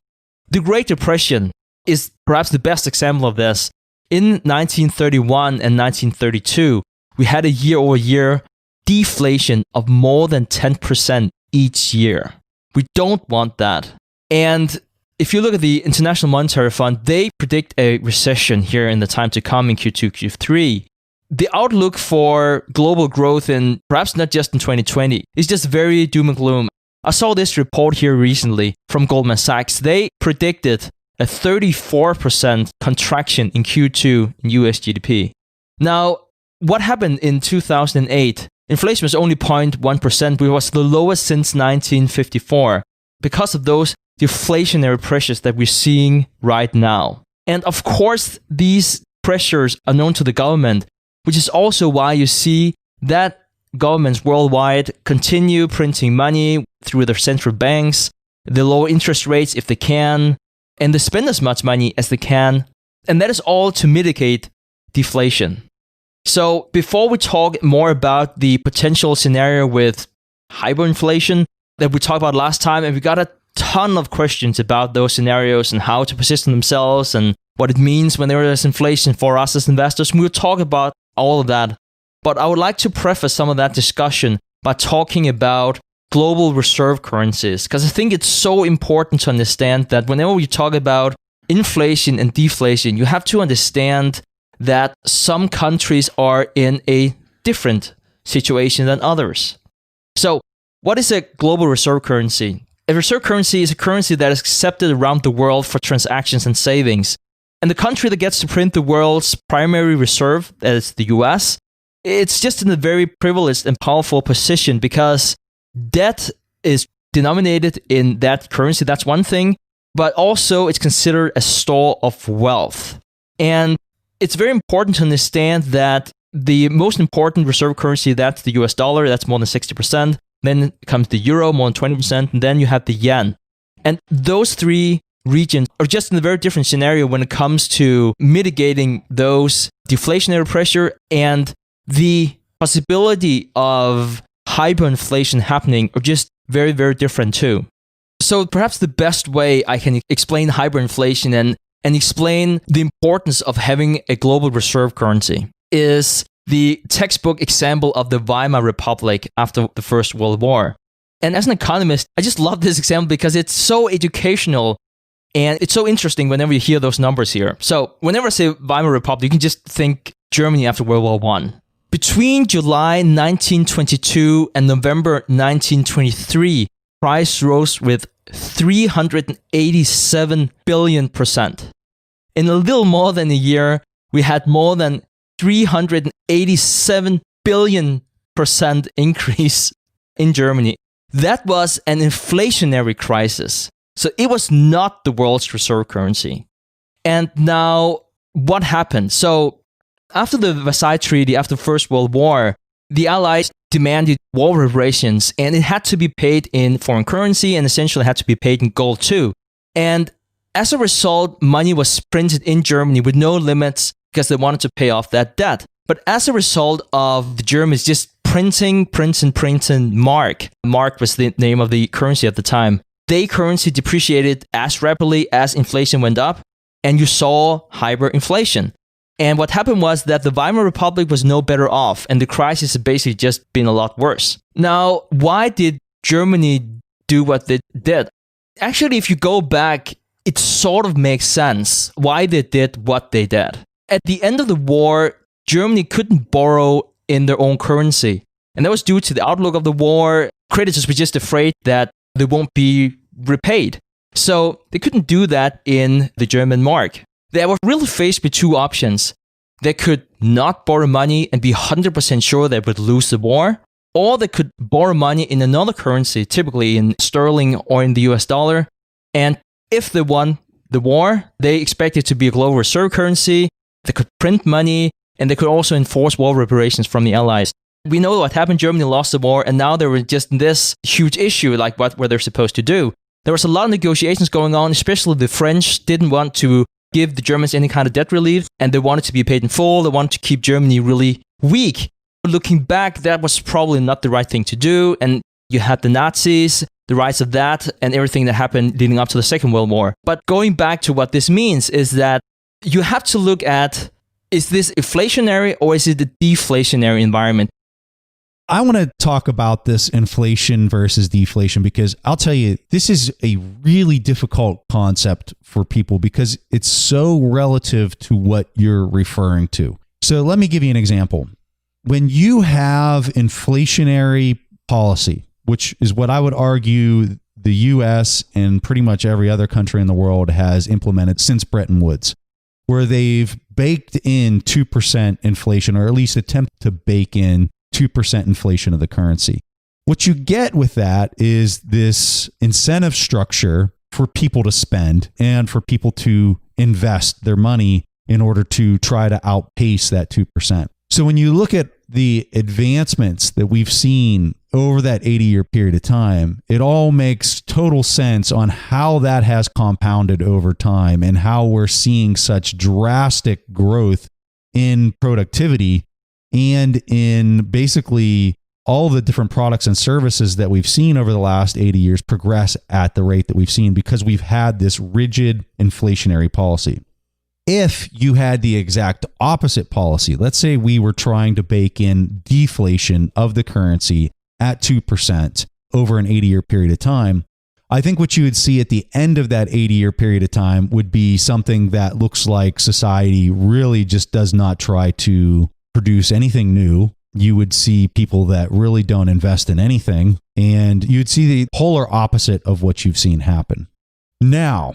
The Great Depression is perhaps the best example of this. In 1931 and 1932, we had a year-over-year deflation of more than 10% each year. We don't want that. And if you look at the International Monetary Fund, they predict a recession here in the time to come in Q2, Q3. The outlook for global growth, in perhaps not just in 2020, is just very doom and gloom. I saw this report here recently from Goldman Sachs. They predicted a 34% contraction in Q2 in US GDP. Now, what happened in 2008? Inflation was only 0.1%, which was the lowest since 1954 because of those deflationary pressures that we're seeing right now. And of course, these pressures are known to the government, which is also why you see that governments worldwide continue printing money through their central banks, they lower interest rates if they can, and they spend as much money as they can. And that is all to mitigate deflation. So before we talk more about the potential scenario with hyperinflation that we talked about last time, and we got a ton of questions about those scenarios and how to position themselves and what it means when there is inflation for us as investors. We'll talk about all of that. But I would like to preface some of that discussion by talking about global reserve currencies, because I think it's so important to understand that whenever we talk about inflation and deflation, you have to understand that some countries are in a different situation than others. So, what is a global reserve currency? A reserve currency is a currency that is accepted around the world for transactions and savings. And the country that gets to print the world's primary reserve, that is the US, it's just in a very privileged and powerful position because debt is denominated in that currency. That's one thing. But also it's considered a store of wealth. And it's very important to understand that the most important reserve currency, that's the US dollar, that's more than 60%. Then comes the euro, more than 20%. And then you have the yen. And those three regions are just in a very different scenario when it comes to mitigating those deflationary pressure and the possibility of hyperinflation happening are just very, very different too. So perhaps the best way I can explain hyperinflation and explain the importance of having a global reserve currency is the textbook example of the Weimar Republic after the First World War. And as an economist, I just love this example because it's so educational and it's so interesting whenever you hear those numbers here. So whenever I say Weimar Republic, you can just think Germany after World War I. Between July 1922 and November 1923, price rose with 387 billion%. In a little more than a year, we had more than 387 billion% increase in Germany. That was an inflationary crisis. So it was not the world's reserve currency. And now, what happened? So after the Versailles Treaty, after the First World War, the Allies demanded war reparations, and it had to be paid in foreign currency and essentially had to be paid in gold too. And as a result, money was printed in Germany with no limits because they wanted to pay off that debt. But as a result of the Germans just printing mark was the name of the currency at the time, their currency depreciated as rapidly as inflation went up, and you saw hyperinflation. And what happened was that the Weimar Republic was no better off, and the crisis had basically just been a lot worse. Now, why did Germany do what they did? Actually, if you go back, it sort of makes sense why they did what they did. At the end of the war, Germany couldn't borrow in their own currency. And that was due to the outlook of the war. Creditors were just afraid that they won't be repaid. So they couldn't do that in the German mark. They were really faced with two options. They could not borrow money and be 100% sure they would lose the war, or they could borrow money in another currency, typically in sterling or in the US dollar. And if they won the war, they expected it to be a global reserve currency. They could print money, and they could also enforce war reparations from the Allies. We know what happened. Germany lost the war, and now they were just in this huge issue, like what were they supposed to do? There was a lot of negotiations going on, especially the French didn't want to give the Germans any kind of debt relief, and they wanted to be paid in full. They wanted to keep Germany really weak. Looking back, that was probably not the right thing to do, and you had the Nazis, the rise of that, and everything that happened leading up to the Second World War. But going back to what this means is that you have to look at, is this inflationary or is it a deflationary environment? I want to talk about this inflation versus deflation because I'll tell you, this is a really difficult concept for people because it's so relative to what you're referring to. So let me give you an example. When you have inflationary policy, which is what I would argue the US and pretty much every other country in the world has implemented since Bretton Woods, where they've baked in 2% inflation, or at least attempt to bake in 2% inflation of the currency. What you get with that is this incentive structure for people to spend and for people to invest their money in order to try to outpace that 2%. So when you look at the advancements that we've seen over that 80-year period of time, it all makes total sense on how that has compounded over time and how we're seeing such drastic growth in productivity and in basically all the different products and services that we've seen over the last 80 years progress at the rate that we've seen because we've had this rigid inflationary policy. If you had the exact opposite policy, let's say we were trying to bake in deflation of the currency at 2% over an 80-year period of time, I think what you would see at the end of that 80-year period of time would be something that looks like society really just does not try to produce anything new. You would see people that really don't invest in anything, and you'd see the polar opposite of what you've seen happen. Now,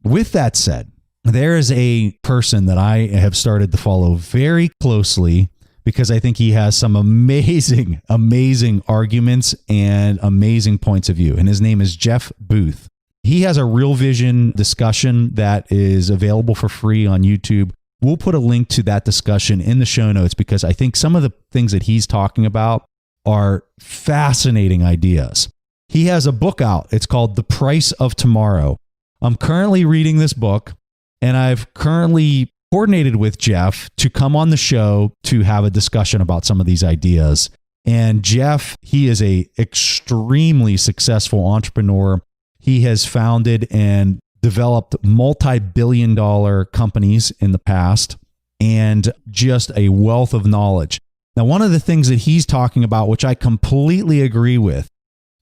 with that said, there is a person that I have started to follow very closely because I think he has some amazing, amazing arguments and amazing points of view. And his name is Jeff Booth. He has a Real Vision discussion that is available for free on YouTube. We'll put a link to that discussion in the show notes because I think some of the things that he's talking about are fascinating ideas. He has a book out. It's called The Price of Tomorrow. I'm currently reading this book, and I've currently coordinated with Jeff to come on the show to have a discussion about some of these ideas. And Jeff, he is a extremely successful entrepreneur. He has founded and developed multi-billion-dollar companies in the past and just a wealth of knowledge. Now, one of the things that he's talking about, which I completely agree with,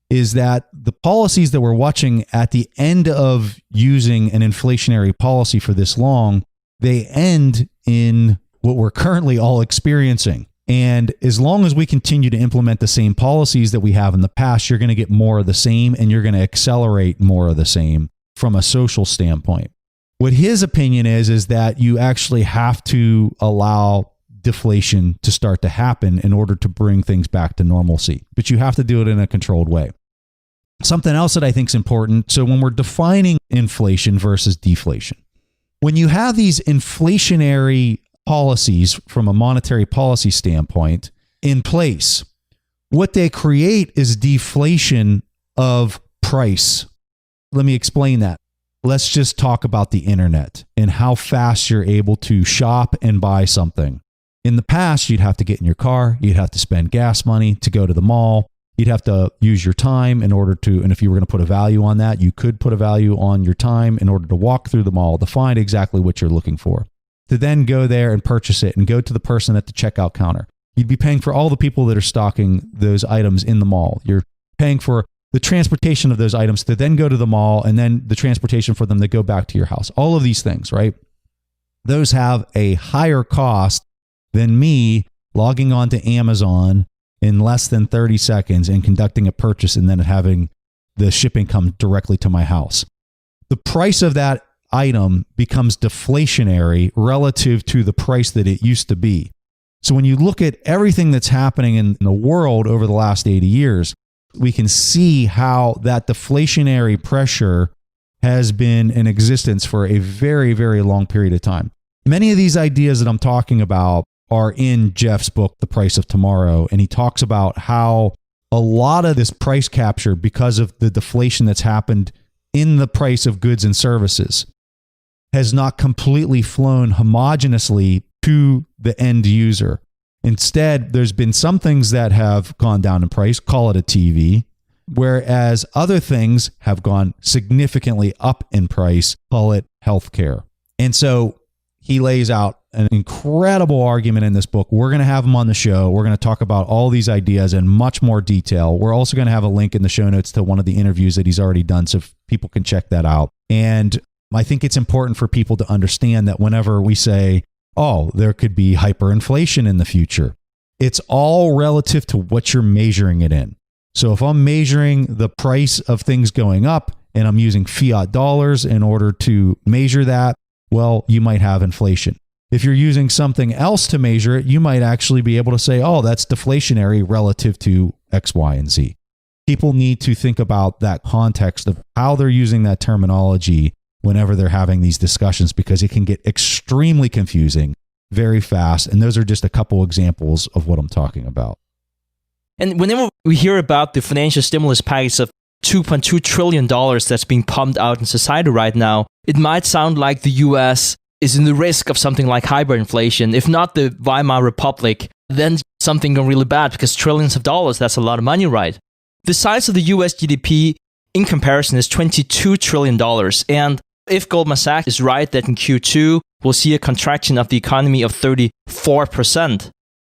is that the policies that we're watching at the end of using an inflationary policy for this long, they end in what we're currently all experiencing. And as long as we continue to implement the same policies that we have in the past, you're going to get more of the same, and you're going to accelerate more of the same from a social standpoint. What his opinion is that you actually have to allow deflation to start to happen in order to bring things back to normalcy. But you have to do it in a controlled way. Something else that I think is important. So when we're defining inflation versus deflation, when you have these inflationary policies from a monetary policy standpoint in place, what they create is deflation of price. Let me explain that. Let's just talk about the internet and how fast you're able to shop and buy something. In the past, you'd have to get in your car, you'd have to spend gas money to go to the mall, you'd have to use your time in order to, and if you were going to put a value on that, you could put a value on your time in order to walk through the mall to find exactly what you're looking for, to then go there and purchase it and go to the person at the checkout counter. You'd be paying for all the people that are stocking those items in the mall. You're paying for the transportation of those items to then go to the mall and then the transportation for them to go back to your house. All of these things, right? Those have a higher cost than me logging on to Amazon in less than 30 seconds and conducting a purchase and then having the shipping come directly to my house. The price of that item becomes deflationary relative to the price that it used to be. So when you look at everything that's happening in the world over the last 80 years, we can see how that deflationary pressure has been in existence for a very, very long period of time. Many of these ideas that I'm talking about are in Jeff's book, The Price of Tomorrow, and he talks about how a lot of this price capture, because of the deflation that's happened in the price of goods and services, has not completely flown homogenously to the end user. Instead, there's been some things that have gone down in price, call it a TV, whereas other things have gone significantly up in price, call it healthcare. And so he lays out an incredible argument in this book. We're going to have him on the show. We're going to talk about all these ideas in much more detail. We're also going to have a link in the show notes to one of the interviews that he's already done, so people can check that out. And I think it's important for people to understand that whenever we say, oh, there could be hyperinflation in the future, it's all relative to what you're measuring it in. So if I'm measuring the price of things going up and I'm using fiat dollars in order to measure that, well, you might have inflation. If you're using something else to measure it, you might actually be able to say, oh, that's deflationary relative to X, Y, and Z. People need to think about that context of how they're using that terminology whenever they're having these discussions, because it can get extremely confusing very fast. And those are just a couple examples of what I'm talking about. And whenever we hear about the financial stimulus package of $2.2 trillion that's being pumped out in society right now, it might sound like the US is in the risk of something like hyperinflation. If not the Weimar Republic, then something gone really bad, because trillions of dollars, that's a lot of money, right? The size of the US GDP in comparison is $22 trillion. And if Goldman Sachs is right that in Q2 we'll see a contraction of the economy of 34%.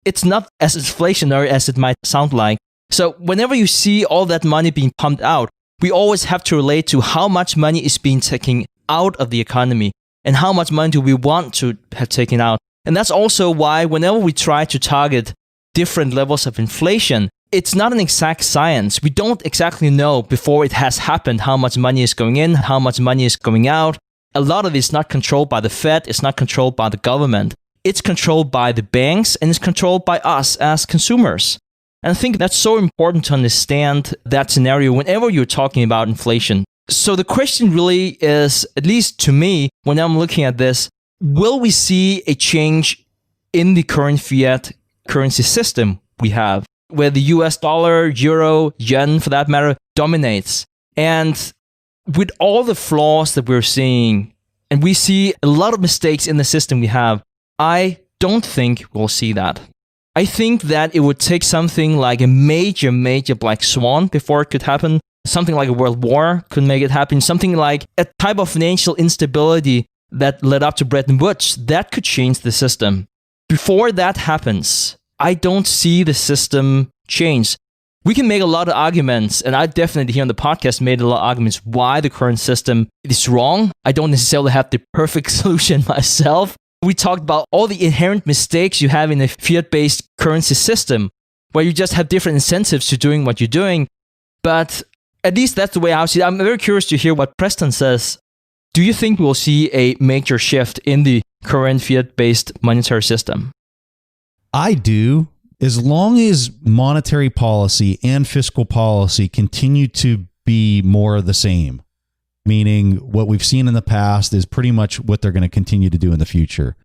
It's not as inflationary as it might sound like. So whenever you see all that money being pumped out, we always have to relate to how much money is being taken out of the economy and how much money do we want to have taken out. And that's also why whenever we try to target different levels of inflation, it's not an exact science. We don't exactly know before it has happened how much money is going in, how much money is going out. A lot of it is not controlled by the Fed, it's not controlled by the government. It's controlled by the banks and it's controlled by us as consumers. And I think that's so important to understand that scenario whenever you're talking about inflation. So the question really is, at least to me, when I'm looking at this, will we see a change in the current fiat currency system we have, where the US dollar, euro, yen for that matter, dominates? And with all the flaws that we're seeing, and we see a lot of mistakes in the system we have, I don't think we'll see that. I think that it would take something like a major black swan before it could happen. Something like a world war could make it happen. Something like a type of financial instability that led up to Bretton Woods, that could change the system. Before that happens, I don't see the system change. We can make a lot of arguments, and I definitely here on the podcast made a lot of arguments why the current system is wrong. I don't necessarily have the perfect solution myself. We talked about all the inherent mistakes you have in a fiat-based currency system, where you just have different incentives to doing what you're doing. But at least that's the way I see it. I'm very curious to hear what Preston says. Do you think we'll see a major shift in the current fiat-based monetary system? I do. As long as monetary policy and fiscal policy continue to be more of the same, meaning what we've seen in the past is pretty much what they're going to continue to do in the future.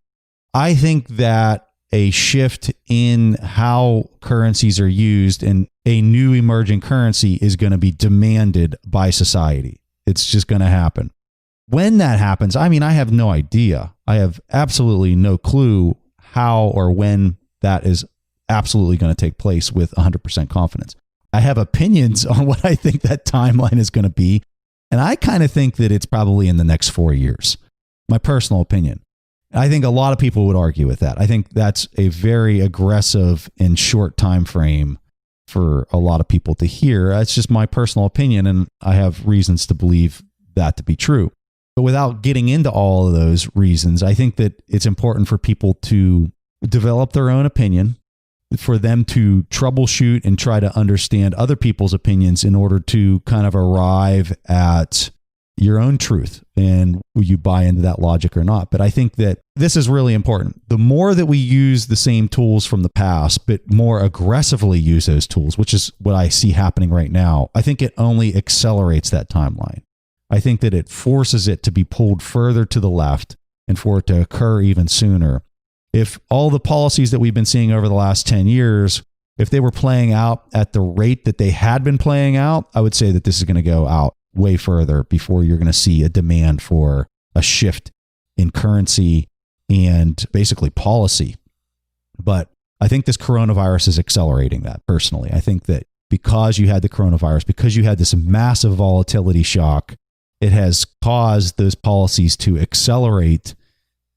I think that a shift in how currencies are used and a new emerging currency is going to be demanded by society. It's just going to happen. When that happens, I have no idea. I have absolutely no clue how or when that is absolutely going to take place with 100% confidence. I have opinions on what I think that timeline is going to be. And I kind of think that it's probably in the next 4 years. My personal opinion. I think a lot of people would argue with that. I think that's a very aggressive and short time frame for a lot of people to hear. That's just my personal opinion, and I have reasons to believe that to be true. But without getting into all of those reasons, I think that it's important for people to develop their own opinion, for them to troubleshoot and try to understand other people's opinions in order to kind of arrive at your own truth, and will you buy into that logic or not. But I think that this is really important. The more that we use the same tools from the past, but more aggressively use those tools, which is what I see happening right now, I think it only accelerates that timeline. I think that it forces it to be pulled further to the left and for it to occur even sooner. If all the policies that we've been seeing over the last 10 years, if they were playing out at the rate that they had been playing out, I would say that this is going to go out way further before you're going to see a demand for a shift in currency and basically policy. But I think this coronavirus is accelerating that personally. I think that because you had the coronavirus, because you had this massive volatility shock, it has caused those policies to accelerate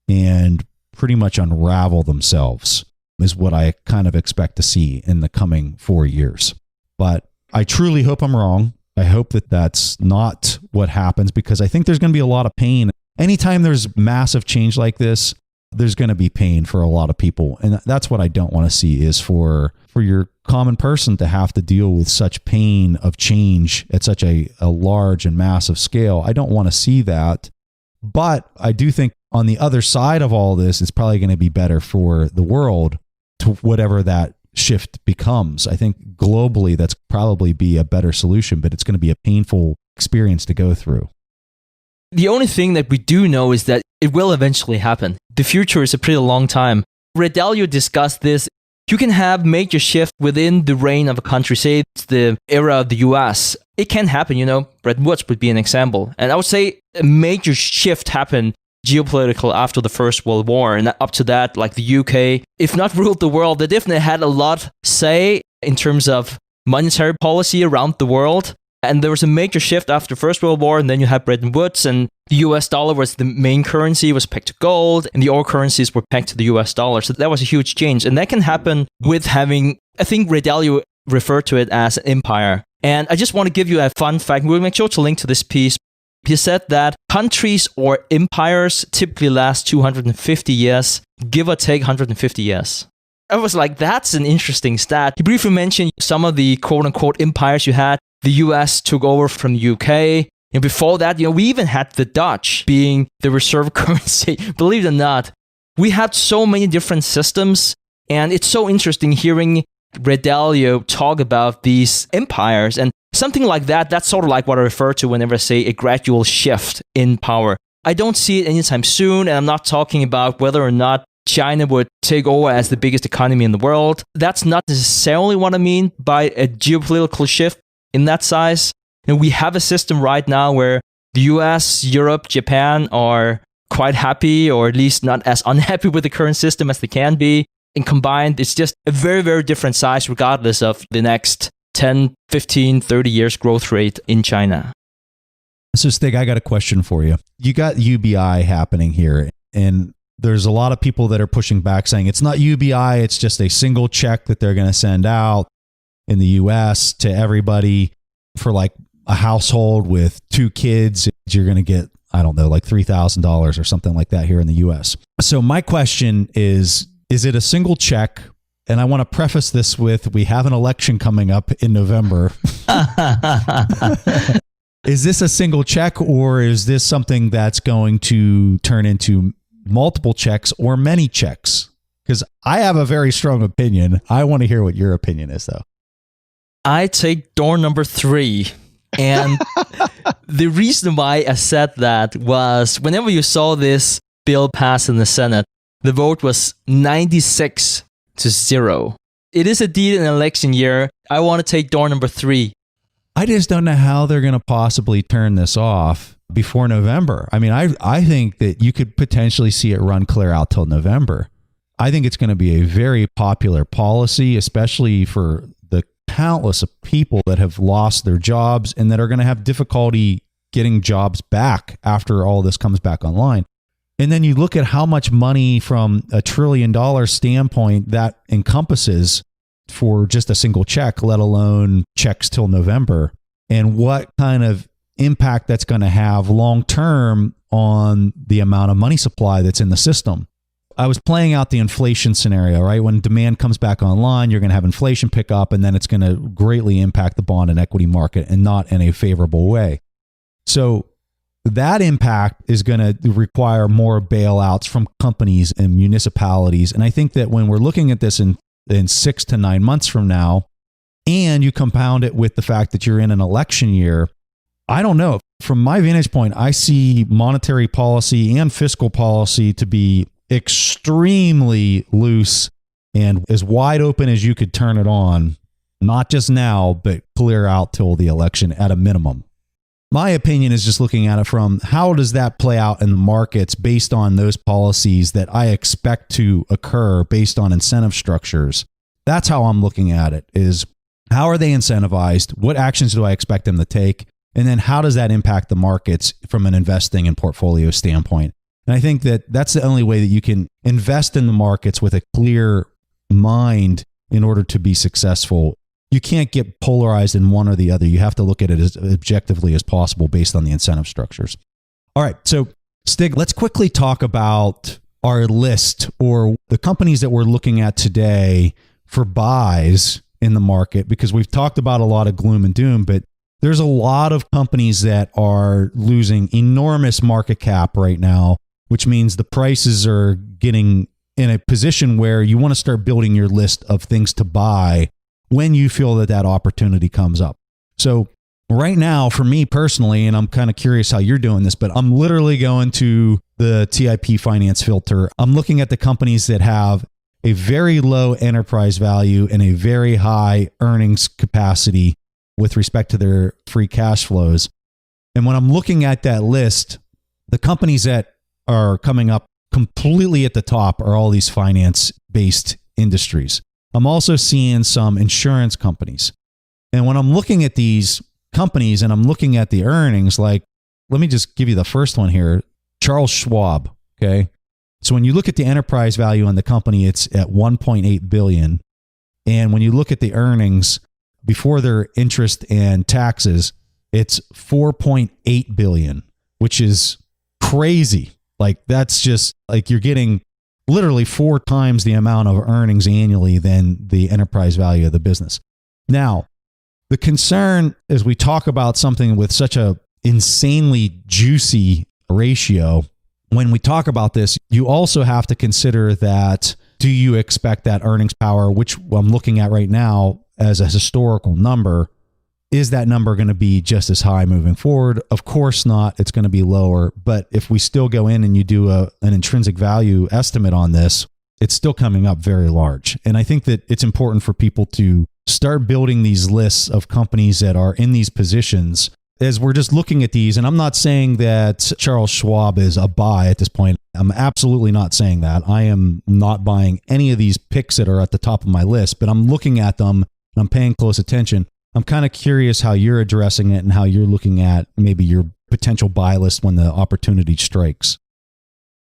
and pretty much unravel themselves, is what I kind of expect to see in the coming 4 years. But I truly hope I'm wrong. I hope that that's not what happens, because I think there's going to be a lot of pain. Anytime there's massive change like this, there's going to be pain for a lot of people. And that's what I don't want to see, is for your common person to have to deal with such pain of change at such a large and massive scale. I don't want to see that. But I do think on the other side of all this, it's probably going to be better for the world, to whatever that shift becomes. I think globally that's probably be a better solution, but it's going to be a painful experience to go through. The only thing that we do know is that it will eventually happen. The future is a pretty long time. Ray Dalio discussed this. You can have major shift within the reign of a country. Say it's the era of the US. It can happen, Bretton Woods would be an example. And I would say a major shift happened geopolitical after the First World War. And up to that, like the UK, if not ruled the world, they definitely had a lot say in terms of monetary policy around the world. And there was a major shift after the First World War, and then you had Bretton Woods, and the US dollar was the main currency, was pegged to gold, and the oil currencies were pegged to the US dollar. So that was a huge change. And that can happen with having, I think Ray Dalio referred to it as an empire. And I just want to give you a fun fact. We'll make sure to link to this piece. He said that countries or empires typically last 250 years, give or take 150 years. I was like, that's an interesting stat. He briefly mentioned some of the quote-unquote empires you had. The US took over from the UK. And before that, we even had the Dutch being the reserve currency. Believe it or not, we had so many different systems. And it's so interesting hearing Ray Dalio talk about these empires. And something like that, that's sort of like what I refer to whenever I say a gradual shift in power. I don't see it anytime soon. And I'm not talking about whether or not China would take over as the biggest economy in the world. That's not necessarily what I mean by a geopolitical shift in that size. We have a system right now where the US, Europe, Japan are quite happy, or at least not as unhappy with the current system as they can be. And combined, it's just a very, very different size regardless of the next 10, 15, 30 years growth rate in China. So Stig, I got a question for you. You got UBI happening here, and there's a lot of people that are pushing back saying it's not UBI, it's just a single check that they're going to send out in the US to everybody for like a household with 2 kids. You're going to get, I don't know, like $3,000 or something like that here in the US. So my question is it a single check? And I want to preface this with, we have an election coming up in November. Is this a single check, or is this something that's going to turn into multiple checks or many checks? Because I have a very strong opinion. I want to hear what your opinion is, though. I take door number 3. And the reason why I said that was whenever you saw this bill pass in the Senate, the vote was 96-0. It is indeed an election year. I want to take door number 3. I just don't know how they're going to possibly turn this off before November. I mean, I think that you could potentially see it run clear out till November. I think it's going to be a very popular policy, especially for the countless of people that have lost their jobs and that are going to have difficulty getting jobs back after all this comes back online. And then you look at how much money from $1 trillion standpoint that encompasses for just a single check, let alone checks till November, and what kind of impact that's going to have long term on the amount of money supply that's in the system. I was playing out the inflation scenario, right? When demand comes back online, you're going to have inflation pick up, and then it's going to greatly impact the bond and equity market, and not in a favorable way. So that impact is going to require more bailouts from companies and municipalities. And I think that when we're looking at this in 6 to 9 months from now, and you compound it with the fact that you're in an election year, I don't know. From my vantage point, I see monetary policy and fiscal policy to be extremely loose and as wide open as you could turn it on, not just now, but clear out till the election at a minimum. My opinion is just looking at it from how does that play out in the markets based on those policies that I expect to occur based on incentive structures. That's how I'm looking at it, is how are they incentivized? What actions do I expect them to take? And then how does that impact the markets from an investing and portfolio standpoint? And I think that that's the only way that you can invest in the markets with a clear mind in order to be successful. You can't get polarized in one or the other. You have to look at it as objectively as possible based on the incentive structures. All right. So Stig, let's quickly talk about our list or the companies that we're looking at today for buys in the market, because we've talked about a lot of gloom and doom, but there's a lot of companies that are losing enormous market cap right now, which means the prices are getting in a position where you want to start building your list of things to buy when you feel that that opportunity comes up. So right now, for me personally, and I'm kind of curious how you're doing this, but I'm literally going to the TIP finance filter. I'm looking at the companies that have a very low enterprise value and a very high earnings capacity with respect to their free cash flows. And when I'm looking at that list, the companies that are coming up completely at the top are all these finance-based industries. I'm also seeing some insurance companies. And when I'm looking at these companies and I'm looking at the earnings, like, let me just give you the first one here. Charles Schwab. Okay. So when you look at the enterprise value on the company, it's at 1.8 billion. And when you look at the earnings before their interest and taxes, it's 4.8 billion, which is crazy. Like, that's just like you're getting literally 4 times the amount of earnings annually than the enterprise value of the business. Now, the concern as we talk about something with such a insanely juicy ratio, when we talk about this, you also have to consider that, do you expect that earnings power, which I'm looking at right now as a historical number, is that number going to be just as high moving forward? Of course not. It's going to be lower. But if we still go in and you do an intrinsic value estimate on this, it's still coming up very large. And I think that it's important for people to start building these lists of companies that are in these positions as we're just looking at these. And I'm not saying that Charles Schwab is a buy at this point. I'm absolutely not saying that. I am not buying any of these picks that are at the top of my list, but I'm looking at them and I'm paying close attention. I'm kind of curious how you're addressing it and how you're looking at maybe your potential buy list when the opportunity strikes.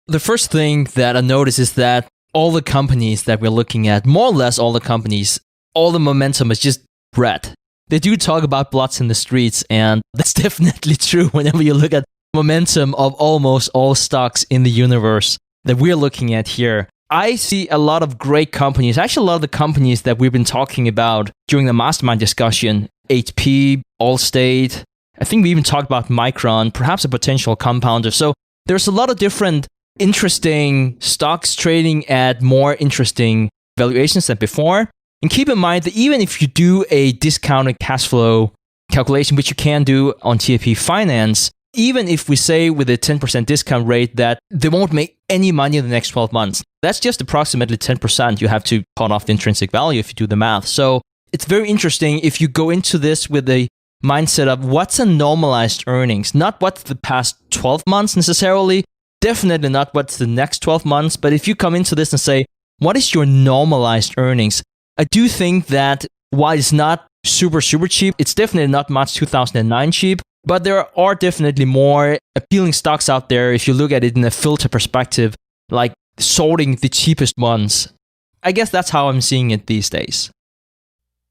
The first thing that I notice is that all the companies that we're looking at, more or less all the companies, all the momentum is just red. They do talk about bloods in the streets, and that's definitely true whenever you look at momentum of almost all stocks in the universe that we're looking at here. I see a lot of great companies, actually a lot of the companies that we've been talking about during the mastermind discussion, HP, Allstate, I think we even talked about Micron, perhaps a potential compounder. So there's a lot of different interesting stocks trading at more interesting valuations than before. And keep in mind that even if you do a discounted cash flow calculation, which you can do on TAP Finance, even if we say with a 10% discount rate that they won't make any money in the next 12 months, that's just approximately 10% you have to cut off the intrinsic value if you do the math. So it's very interesting if you go into this with a mindset of what's a normalized earnings, not what's the past 12 months necessarily, definitely not what's the next 12 months, but if you come into this and say, what is your normalized earnings? I do think that while it's not super cheap, it's definitely not much 2009 cheap, but there are definitely more appealing stocks out there if you look at it in a filter perspective, like sorting the cheapest ones. I guess that's how I'm seeing it these days.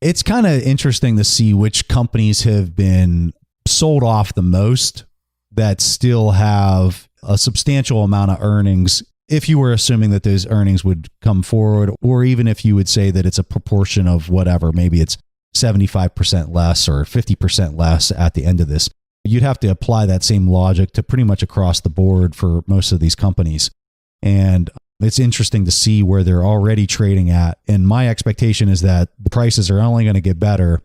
It's kind of interesting to see which companies have been sold off the most that still have a substantial amount of earnings, if you were assuming that those earnings would come forward, or even if you would say that it's a proportion of whatever, maybe it's 75% less or 50% less at the end of this. You'd have to apply that same logic to pretty much across the board for most of these companies. And it's interesting to see where they're already trading at. And my expectation is that the prices are only going to get better.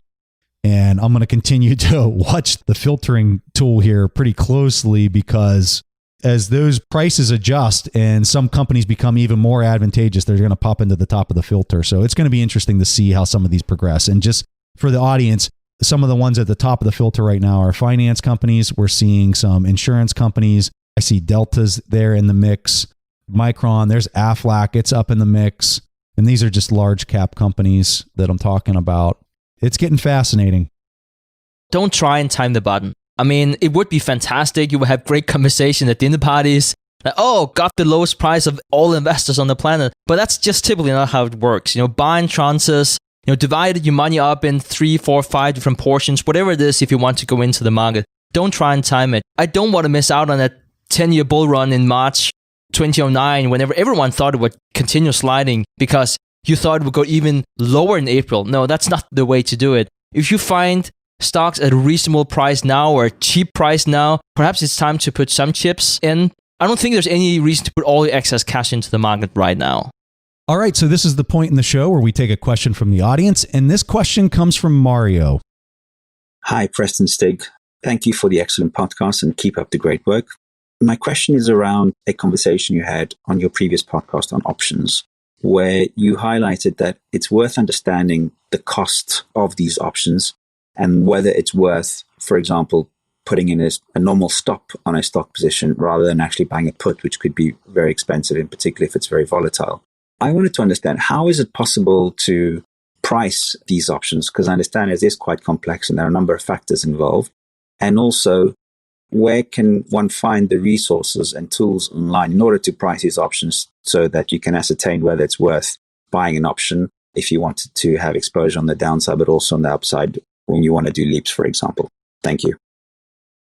And I'm going to continue to watch the filtering tool here pretty closely, because as those prices adjust and some companies become even more advantageous, they're going to pop into the top of the filter. So it's going to be interesting to see how some of these progress. And just for the audience, some of the ones at the top of the filter right now are finance companies. We're seeing some insurance companies. I see Delta's there in the mix. Micron, there's Aflac, it's up in the mix. And these are just large cap companies that I'm talking about. It's getting fascinating. Don't try and time the button. I mean, it would be fantastic. You would have great conversation at dinner parties. Like, oh, got the lowest price of all investors on the planet. But that's just typically not how it works. Buy in tranches, divide your money up in 3, 4, 5 different portions, whatever it is if you want to go into the market. Don't try and time it. I don't want to miss out on that 10-year bull run in March 2009, whenever everyone thought it would continue sliding because you thought it would go even lower in April. No, that's not the way to do it. If you find stocks at a reasonable price now or a cheap price now, perhaps it's time to put some chips in. I don't think there's any reason to put all your excess cash into the market right now. All right, so this is the point in the show where we take a question from the audience, and this question comes from Mario. Hi, Preston, Stig. Thank you for the excellent podcast and keep up the great work. My question is around a conversation you had on your previous podcast on options, where you highlighted that it's worth understanding the cost of these options and whether it's worth, for example, putting in a normal stop on a stock position rather than actually buying a put, which could be very expensive, in particular if it's very volatile. I wanted to understand, how is it possible to price these options? Because I understand it is quite complex and there are a number of factors involved. And also, where can one find the resources and tools online in order to price these options so that you can ascertain whether it's worth buying an option if you wanted to have exposure on the downside, but also on the upside when you want to do leaps, for example? Thank you.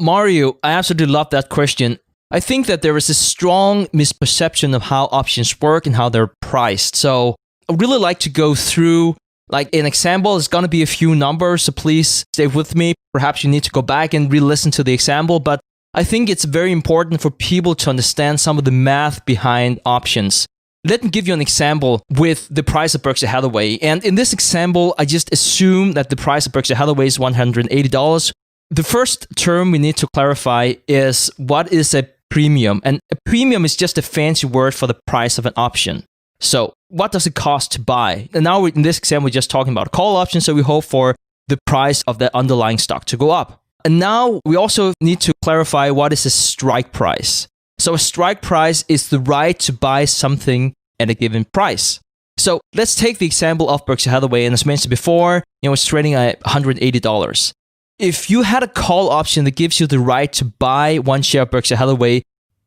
Mario, I absolutely love that question. I think that there is a strong misperception of how options work and how they're priced. So I'd really like to go through, like an example. It's going to be a few numbers, so please stay with me. Perhaps you need to go back and re-listen to the example, but I think it's very important for people to understand some of the math behind options. Let me give you an example with the price of Berkshire Hathaway. And in this example, I just assume that the price of Berkshire Hathaway is $180. The first term we need to clarify is what is a premium? And a premium is just a fancy word for the price of an option. So what does it cost to buy? And now in this example, we're just talking about call options, so we hope for the price of the underlying stock to go up. And now we also need to clarify what is a strike price. So a strike price is the right to buy something at a given price. So let's take the example of Berkshire Hathaway, and as mentioned before, it's trading at $180. If you had a call option that gives you the right to buy one share of Berkshire Hathaway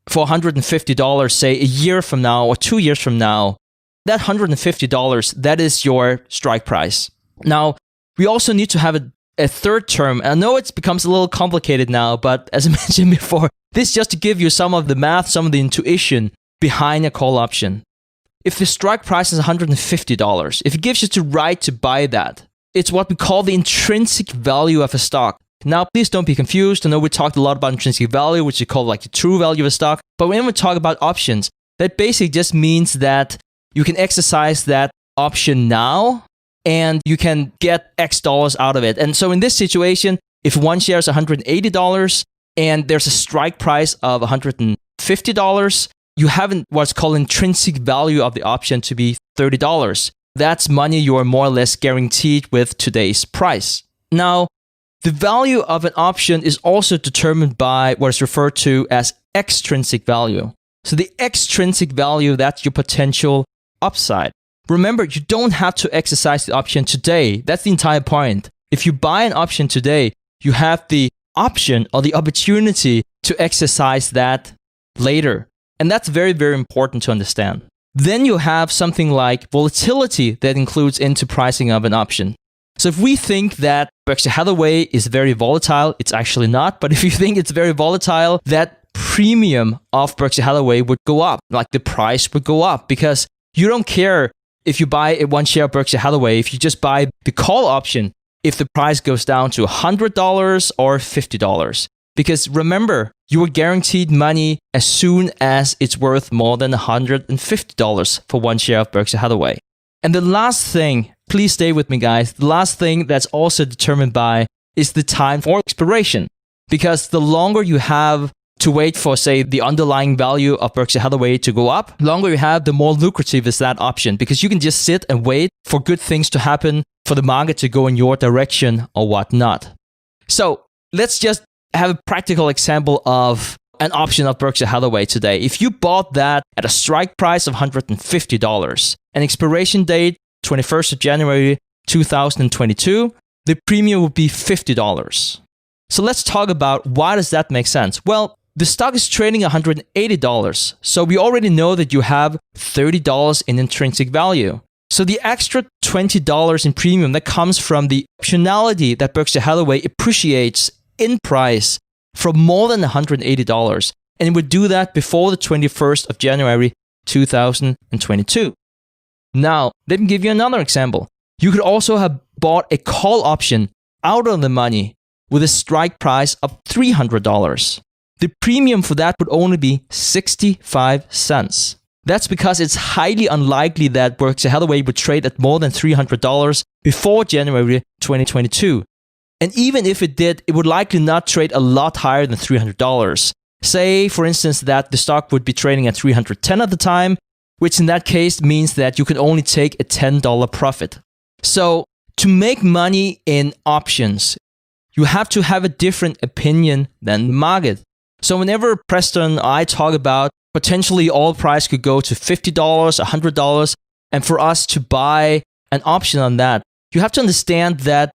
for $150, say a year from now or 2 years from now, that $150, that is your strike price. Now, we also need to have a third term. I know it becomes a little complicated now, but as I mentioned before, this is just to give you some of the math, some of the intuition behind a call option. If the strike price is $150, if it gives you the right to buy that, it's what we call the intrinsic value of a stock. Now, please don't be confused. I know we talked a lot about intrinsic value, which is called like the true value of a stock. But when we talk about options, that basically just means that you can exercise that option now and you can get X dollars out of it. And so in this situation, if one share is $180 and there's a strike price of $150, you have what's called intrinsic value of the option to be $30. That's money you are more or less guaranteed with today's price. Now, the value of an option is also determined by what is referred to as extrinsic value. So the extrinsic value, that's your potential upside. Remember, you don't have to exercise the option today. That's the entire point. If you buy an option today, you have the option or the opportunity to exercise that later. And that's very, very important to understand. Then you have something like volatility that includes into pricing of an option. So if we think that Berkshire Hathaway is very volatile, it's actually not. But if you think it's very volatile, that premium of Berkshire Hathaway would go up, like the price would go up, because you don't care if you buy a one share of Berkshire Hathaway, if you just buy the call option, if the price goes down to $100 or $50. Because remember, you are guaranteed money as soon as it's worth more than $150 for one share of Berkshire Hathaway. And the last thing, please stay with me guys, the last thing that's also determined by is the time for expiration. Because the longer you have to wait for, say, the underlying value of Berkshire Hathaway to go up, the longer you have, the more lucrative is that option. Because you can just sit and wait for good things to happen, for the market to go in your direction or whatnot. So let's just have a practical example of an option of Berkshire Hathaway today. If you bought that at a strike price of $150, an expiration date 21st of January 2022, the premium would be $50. So let's talk about why does that make sense? Well, the stock is trading $180, so we already know that you have $30 in intrinsic value. So the extra $20 in premium that comes from the optionality that Berkshire Hathaway appreciates in price from more than $180, and it would do that before the 21st of January 2022. Now, let me give you another example. You could also have bought a call option out of the money with a strike price of $300. The premium for that would only be 65 cents. That's because it's highly unlikely that Berkshire Hathaway would trade at more than $300 before January 2022. And even if it did, it would likely not trade a lot higher than $300. Say, for instance, that the stock would be trading at $310 at the time, which in that case means that you can only take a $10 profit. So to make money in options, you have to have a different opinion than the market. So whenever Preston or I talk about potentially oil price could go to $50, $100, and for us to buy an option on that, you have to understand that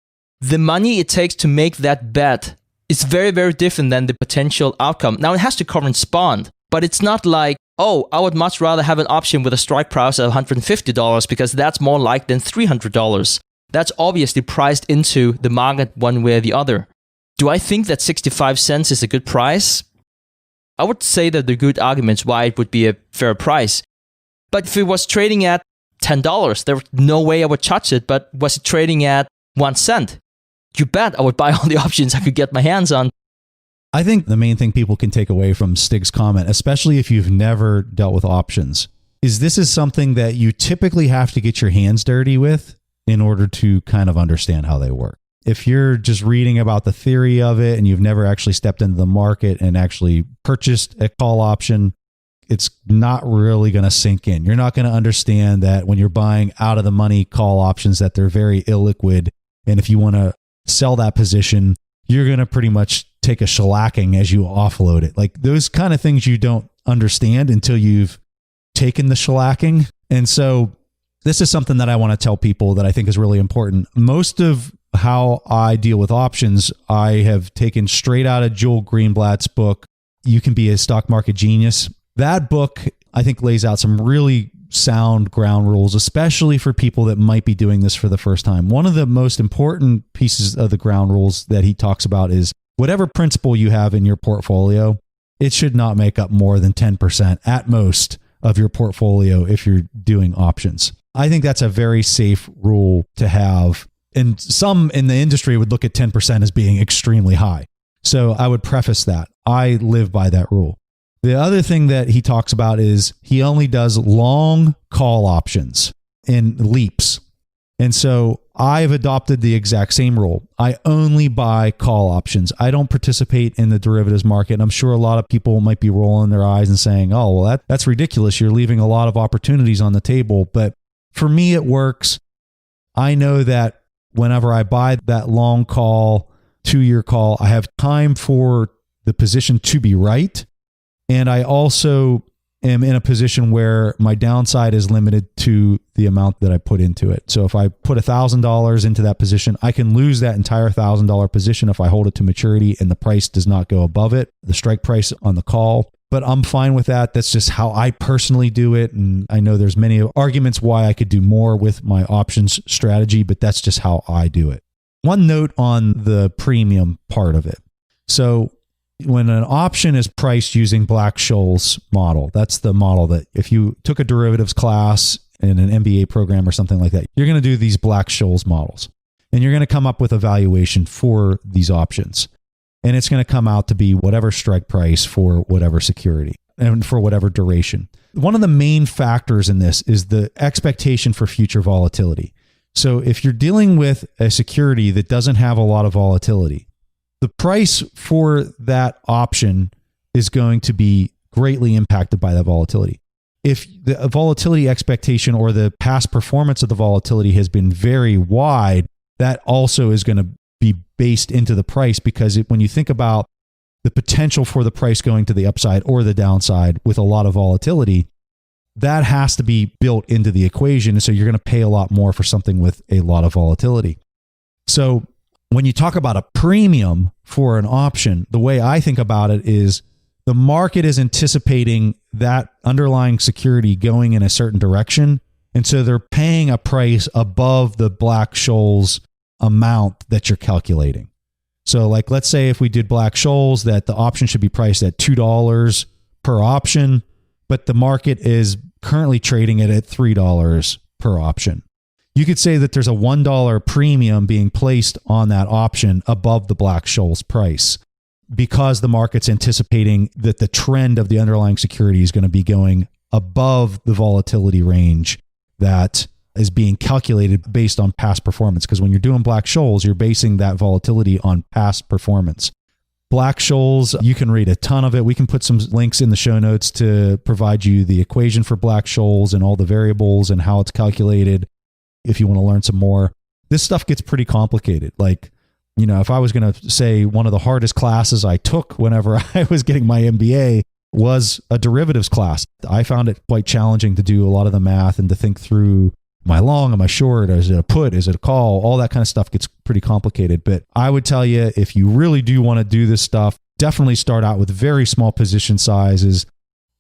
the money it takes to make that bet is very, very different than the potential outcome. Now, it has to correspond, but it's not like, oh, I would much rather have an option with a strike price of $150 because that's more likely than $300. That's obviously priced into the market one way or the other. Do I think that 65 cents is a good price? I would say that there are good arguments why it would be a fair price. But if it was trading at $10, there was no way I would touch it. But was it trading at 1 cent? You bet I would buy all the options I could get my hands on. I think the main thing people can take away from Stig's comment, especially if you've never dealt with options, is this is something that you typically have to get your hands dirty with in order to kind of understand how they work. If you're just reading about the theory of it and you've never actually stepped into the market and actually purchased a call option, it's not really going to sink in. You're not going to understand that when you're buying out of the money call options that they're very illiquid. And if you want to sell that position, you're going to pretty much take a shellacking as you offload it. Like those kind of things you don't understand until you've taken the shellacking. And so this is something that I want to tell people that I think is really important. Most of how I deal with options, I have taken straight out of Joel Greenblatt's book, You Can Be a Stock Market Genius. That book, I think, lays out some really sound ground rules, especially for people that might be doing this for the first time. One of the most important pieces of the ground rules that he talks about is whatever principal you have in your portfolio, it should not make up more than 10% at most of your portfolio if you're doing options. I think that's a very safe rule to have. And some in the industry would look at 10% as being extremely high. So I would preface that. I live by that rule. The other thing that he talks about is he only does long call options in leaps. And so I've adopted the exact same rule. I only buy call options. I don't participate in the derivatives market. And I'm sure a lot of people might be rolling their eyes and saying, oh, well, that's ridiculous. You're leaving a lot of opportunities on the table. But for me, it works. I know that whenever I buy that long call, 2-year call, I have time for the position to be right. And I also am in a position where my downside is limited to the amount that I put into it. So if I put $1,000 into that position, I can lose that entire $1,000 position if I hold it to maturity and the price does not go above it, the strike price on the call. But I'm fine with that. That's just how I personally do it. And I know there's many arguments why I could do more with my options strategy, but that's just how I do it. One note on the premium part of it. So when an option is priced using Black-Scholes model, that's the model that if you took a derivatives class in an MBA program or something like that, you're going to do these Black-Scholes models and you're going to come up with a valuation for these options. And it's going to come out to be whatever strike price for whatever security and for whatever duration. One of the main factors in this is the expectation for future volatility. So if you're dealing with a security that doesn't have a lot of volatility, the price for that option is going to be greatly impacted by that volatility. If the volatility expectation or the past performance of the volatility has been very wide, that also is going to be based into the price, because when you think about the potential for the price going to the upside or the downside with a lot of volatility, that has to be built into the equation. And so you're going to pay a lot more for something with a lot of volatility. So when you talk about a premium for an option, the way I think about it is the market is anticipating that underlying security going in a certain direction. And so they're paying a price above the Black-Scholes amount that you're calculating. So like, let's say if we did Black-Scholes, that the option should be priced at $2 per option, but the market is currently trading it at $3 per option. You could say that there's a $1 premium being placed on that option above the Black-Scholes price because the market's anticipating that the trend of the underlying security is going to be going above the volatility range that is being calculated based on past performance. Because when you're doing Black-Scholes, you're basing that volatility on past performance. Black-Scholes, you can read a ton of it. We can put some links in the show notes to provide you the equation for Black-Scholes and all the variables and how it's calculated if you want to learn some more. This stuff gets pretty complicated. Like, you know, if I was going to say one of the hardest classes I took whenever I was getting my MBA was a derivatives class, I found it quite challenging to do a lot of the math and to think through Am I long? Am I short? Is it a put? Is it a call? All that kind of stuff gets pretty complicated. But I would tell you, if you really do want to do this stuff, definitely start out with very small position sizes.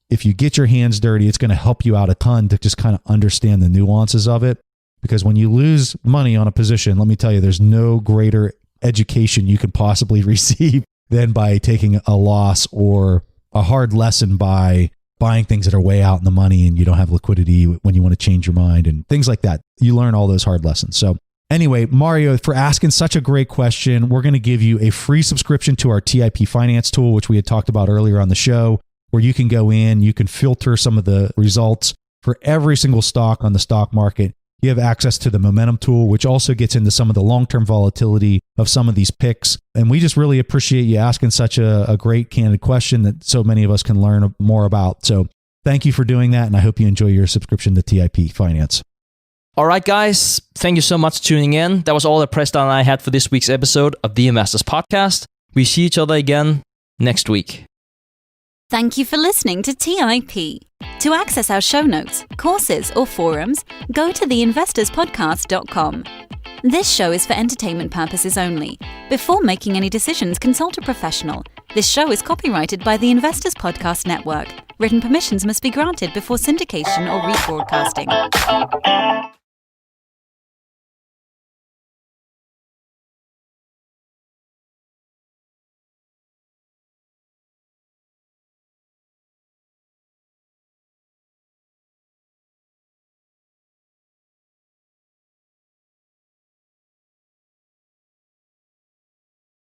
If you get your hands dirty, it's going to help you out a ton to just kind of understand the nuances of it. Because when you lose money on a position, let me tell you, there's no greater education you could possibly receive than by taking a loss or a hard lesson by buying things that are way out in the money and you don't have liquidity when you want to change your mind and things like that. You learn all those hard lessons. So anyway, Mario, for asking such a great question, we're going to give you a free subscription to our TIP finance tool, which we had talked about earlier on the show, where you can go in, you can filter some of the results for every single stock on the stock market. You have access to the momentum tool, which also gets into some of the long-term volatility of some of these picks. And we just really appreciate you asking such a great, candid question that so many of us can learn more about. So thank you for doing that, and I hope you enjoy your subscription to TIP Finance. All right, guys. Thank you so much for tuning in. That was all that Preston and I had for this week's episode of the Investors Podcast. We see each other again next week. Thank you for listening to TIP. To access our show notes, courses, or forums, go to theinvestorspodcast.com. This show is for entertainment purposes only. Before making any decisions, consult a professional. This show is copyrighted by the Investors Podcast Network. Written permissions must be granted before syndication or rebroadcasting.